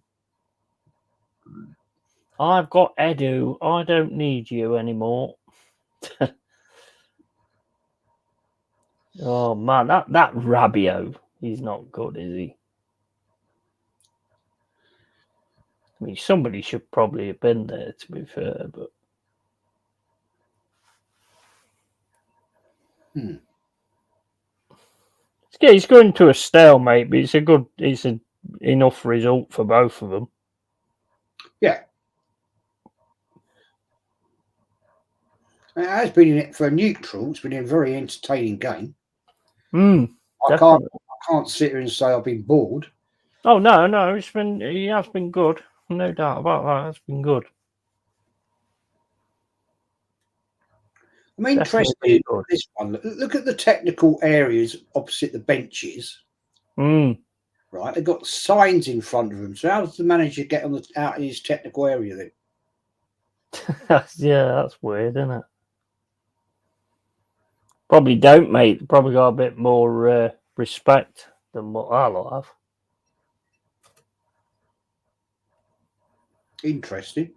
I've got Edu. I don't need you anymore. Oh man, that Rabiot, he's not good, is he? I mean, somebody should probably have been there, to be fair, but it's going to a stalemate, but it's an enough result for both of them. Yeah. It has been in it for a neutral. It's been a very entertaining game. I can't sit here and say I've been bored. Oh no, he has been good. No doubt about that. It's been good. I'm interested in this one. Look at the technical areas opposite the benches. Right, they've got signs in front of them. So how does the manager get out in his technical area then? Yeah, that's weird, isn't it? Probably don't, mate. Probably got a bit more respect than what I'll have. Interesting.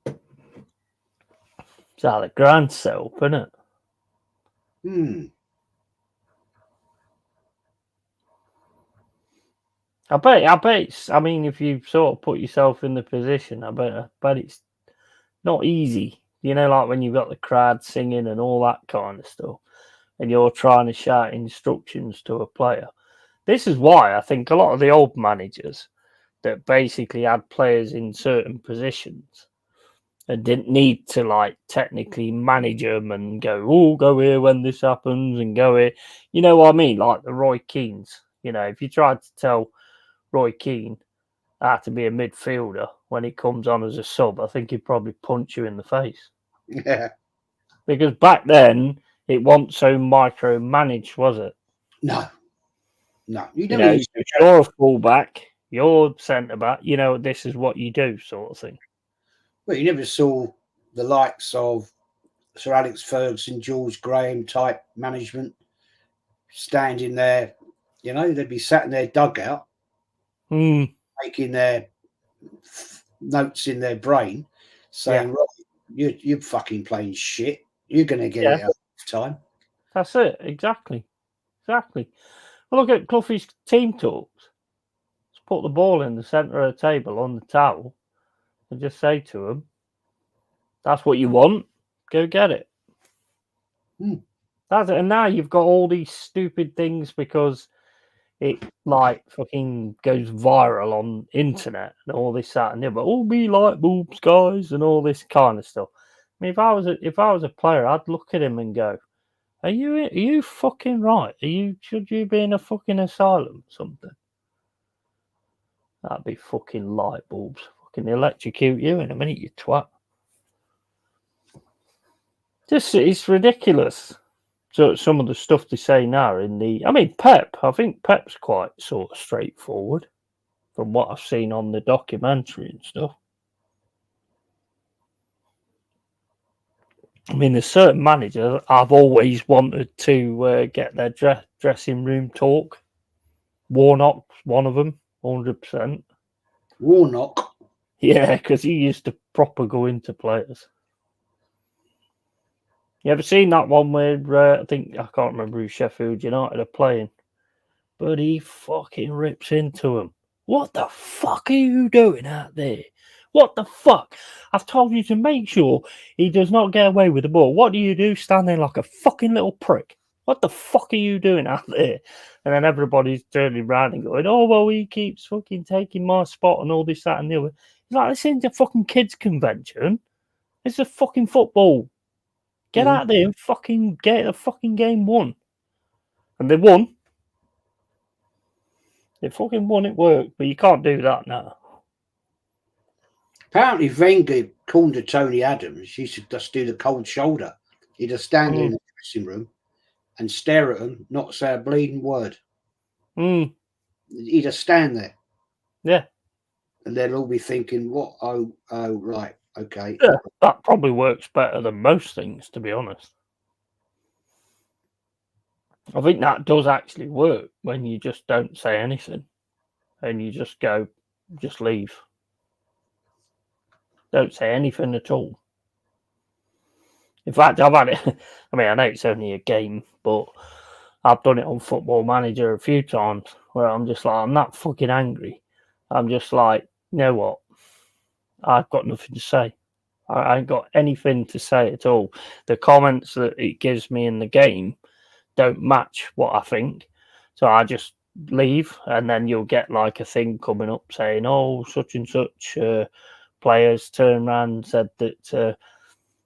It's out of grand setup, isn't it? I bet I mean, if you sort of put yourself in the position, I bet it's not easy. Like when you've got the crowd singing and all that kind of stuff, and you're trying to shout instructions to a player. This is why I think a lot of the old managers that basically had players in certain positions and didn't need to technically manage them and go here when this happens and go here. You know what I mean? Like the Roy Keanes. If you tried to tell Roy Keane had to be a midfielder when he comes on as a sub, I think he'd probably punch you in the face. Yeah. Because back then, it wasn't so micromanaged, was it? No. No. You You never know, used to. you're a fullback, you're centre back, you know, this is what you do, sort of thing. Well, you never saw the likes of Sir Alex Ferguson, George Graham type management standing there. You know, they'd be sat in their dugout, making their notes in their brain, saying, "Right, you're fucking playing shit. You're going to get it out of time." That's it, exactly. Well, look at Cloughie's team talks. Just put the ball in the centre of the table on the towel and just say to them, that's what you want, go get it. That's it. And now you've got all these stupid things because it like fucking goes viral on internet and all this, that, and the other. Oh, be like boobs, guys, and all this kind of stuff. I mean, if I was a player, I'd look at him and go, Are you fucking right? Should you be in a fucking asylum or something? That'd be fucking light bulbs. Fucking electrocute you in a minute, you twat. It's ridiculous. So some of the stuff they say now I think Pep's quite sort of straightforward from what I've seen on the documentary and stuff. I mean, there's certain managers I've always wanted to get their dressing room talk. Warnock's one of them, 100%. Warnock? Yeah, because he used to proper go into players. You ever seen that one where I can't remember who Sheffield United are playing, but he fucking rips into them. What the fuck are you doing out there? What the fuck? I've told you to make sure he does not get away with the ball. What do you do standing like a fucking little prick? What the fuck are you doing out there? And then everybody's turning around and going, oh, well, he keeps fucking taking my spot and all this, that, and the other. It's like, this isn't a fucking kids' convention. It's a fucking football. Get out there and fucking get the fucking game won. And they won. They fucking won, it worked. But you can't do that now. Apparently, Wenger called to Tony Adams. He should just do the cold shoulder. He'd just stand in the dressing room and stare at him, not say a bleeding word. He'd just stand there. Yeah. And they'll all be thinking, what? Oh, right. Okay. Yeah, that probably works better than most things, to be honest. I think that does actually work when you just don't say anything and you just go, just leave. Don't say anything at all. In fact, I've had it. I mean, I know it's only a game, but I've done it on Football Manager a few times where I'm just like, I'm not fucking angry. I'm just like, you know what? I've got nothing to say. I ain't got anything to say at all. The comments that it gives me in the game don't match what I think. So I just leave, and then you'll get like a thing coming up saying, oh, such and such players turned around and said that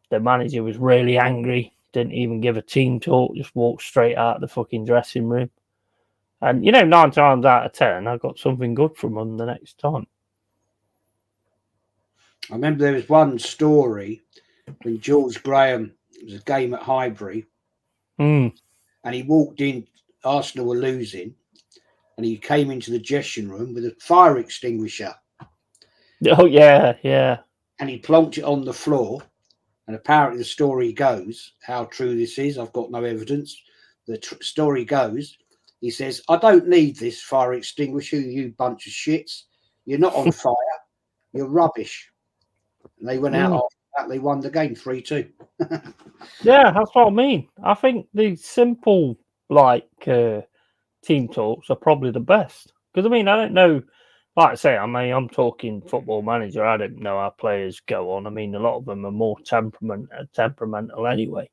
the manager was really angry, didn't even give a team talk, just walked straight out of the fucking dressing room. And, 9 times out of 10, I got something good from them the next time. I remember there was one story when George Graham, it was a game at Highbury, and he walked in, Arsenal were losing, and he came into the dressing room with a fire extinguisher. Oh, yeah. And he plonked it on the floor. And apparently the story goes, how true this is, I've got no evidence. The story goes, he says, I don't need this fire extinguisher, you bunch of shits. You're not on fire. You're rubbish. And they went out after that. They won the game 3-2. Yeah, that's what I mean. I think the simple, team talks are probably the best. Because, I don't know. Like I say, I'm talking Football Manager. I don't know how players go on. A lot of them are more temperamental anyway.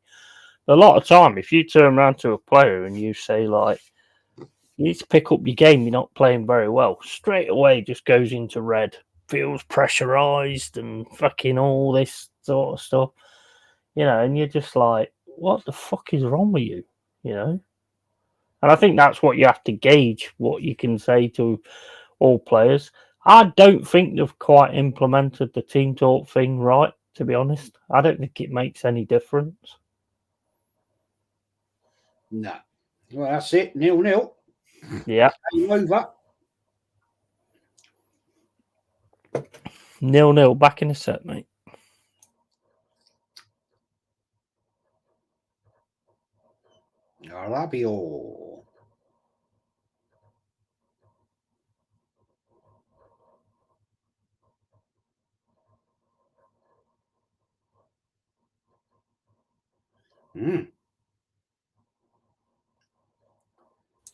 A lot of time, if you turn around to a player and you say, you need to pick up your game, you're not playing very well, straight away just goes into red, feels pressurised and fucking all this sort of stuff. And you're just like, what the fuck is wrong with you? And I think that's what you have to gauge, what you can say to all players. I don't think they've quite implemented the team talk thing right, to be honest. I don't think it makes any difference. No. Well, that's it. 0-0. Yeah. Game over. 0-0 back in a set, mate. Arabio.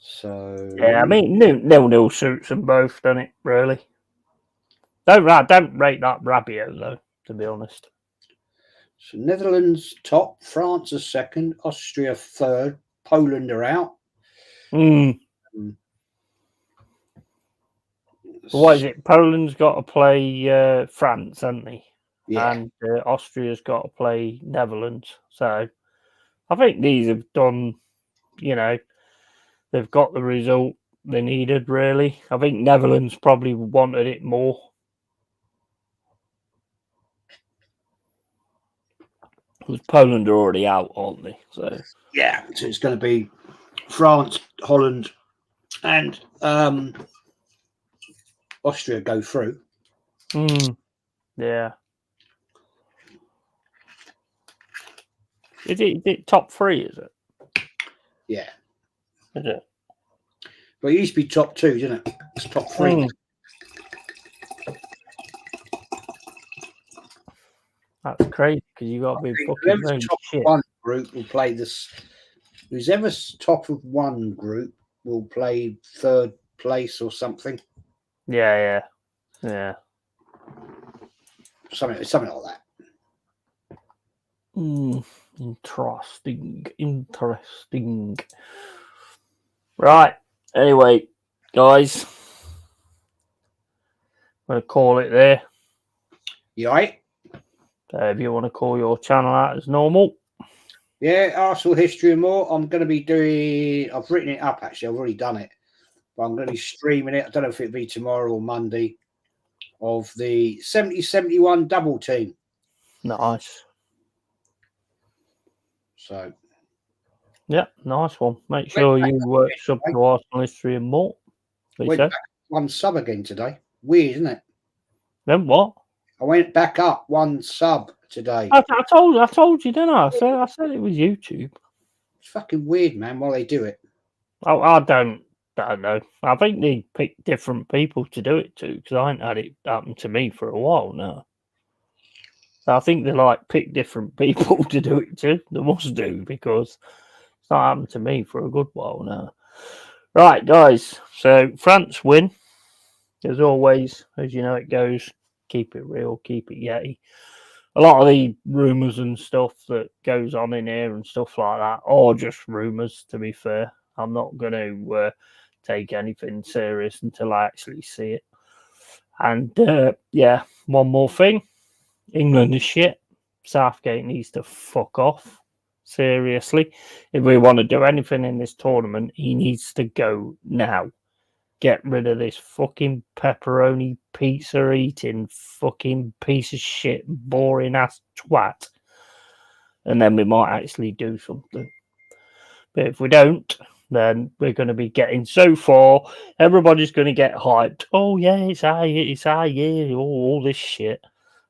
So Yeah, I mean, 0-0 suits them both, doesn't it, really? Don't rate that Rabiot, though, to be honest. So Netherlands top, France is second, Austria third, Poland are out. What is it? Poland's got to play France, hasn't they? Yeah. And Austria's got to play Netherlands. So I think these have done, they've got the result they needed, really. I think Netherlands probably wanted it more. Because Poland are already out, aren't they? So yeah, so it's going to be France, Holland, and Austria go through. Yeah. Is it top three, is it? Yeah. Is it? Well, it used to be top two, didn't it? It's top three. That's crazy because you got to be fucking really top shit. One group will play this. Whoever's top of one group will play third place or something. Yeah. Something like that. Interesting. Right. Anyway, guys, I'm going to call it there. You all right? If you want to call your channel out as normal. Yeah, Arsenal history and more. I'm going to be doing. I've written it up actually. I've already done it, but I'm going to be streaming it. I don't know if it'll be tomorrow or Monday. Of the 70-71 double team. Nice. So. Yeah, nice one. Make sure you sub to Arsenal history and more. Went back one sub again today. Weird, isn't it? Then what? I went back up one sub today. I told you, didn't I? I said it was YouTube. It's fucking weird, man. Why they do it? I don't know. I think they pick different people to do it to because I ain't had it happen to me for a while now. So I think they pick different people to do it to. They must do because it's not happened to me for a good while now. Right, guys. So France win. As always, as you know it goes. Keep it real, keep it yeti. A lot of the rumours and stuff that goes on in here and stuff like that are just rumours, to be fair. I'm not going to take anything serious until I actually see it. And, one more thing. England is shit. Southgate needs to fuck off. Seriously. If we want to do anything in this tournament, he needs to go now. Get rid of this fucking pepperoni pizza eating fucking piece of shit, boring ass twat. And then we might actually do something. But if we don't, then we're going to be getting so far. Everybody's going to get hyped. Oh, yeah, it's our year, all this shit.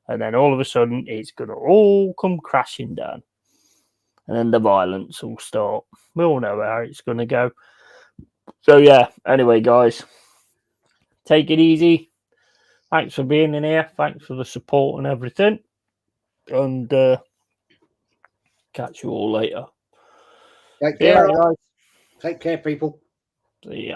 And then all of a sudden, it's going to all come crashing down. And then the violence will start. We all know how it's going to go. So, yeah, anyway, guys, take it easy. Thanks for being in here. Thanks for the support and everything. And catch you all later. Take care, guys. Take care, people. See ya.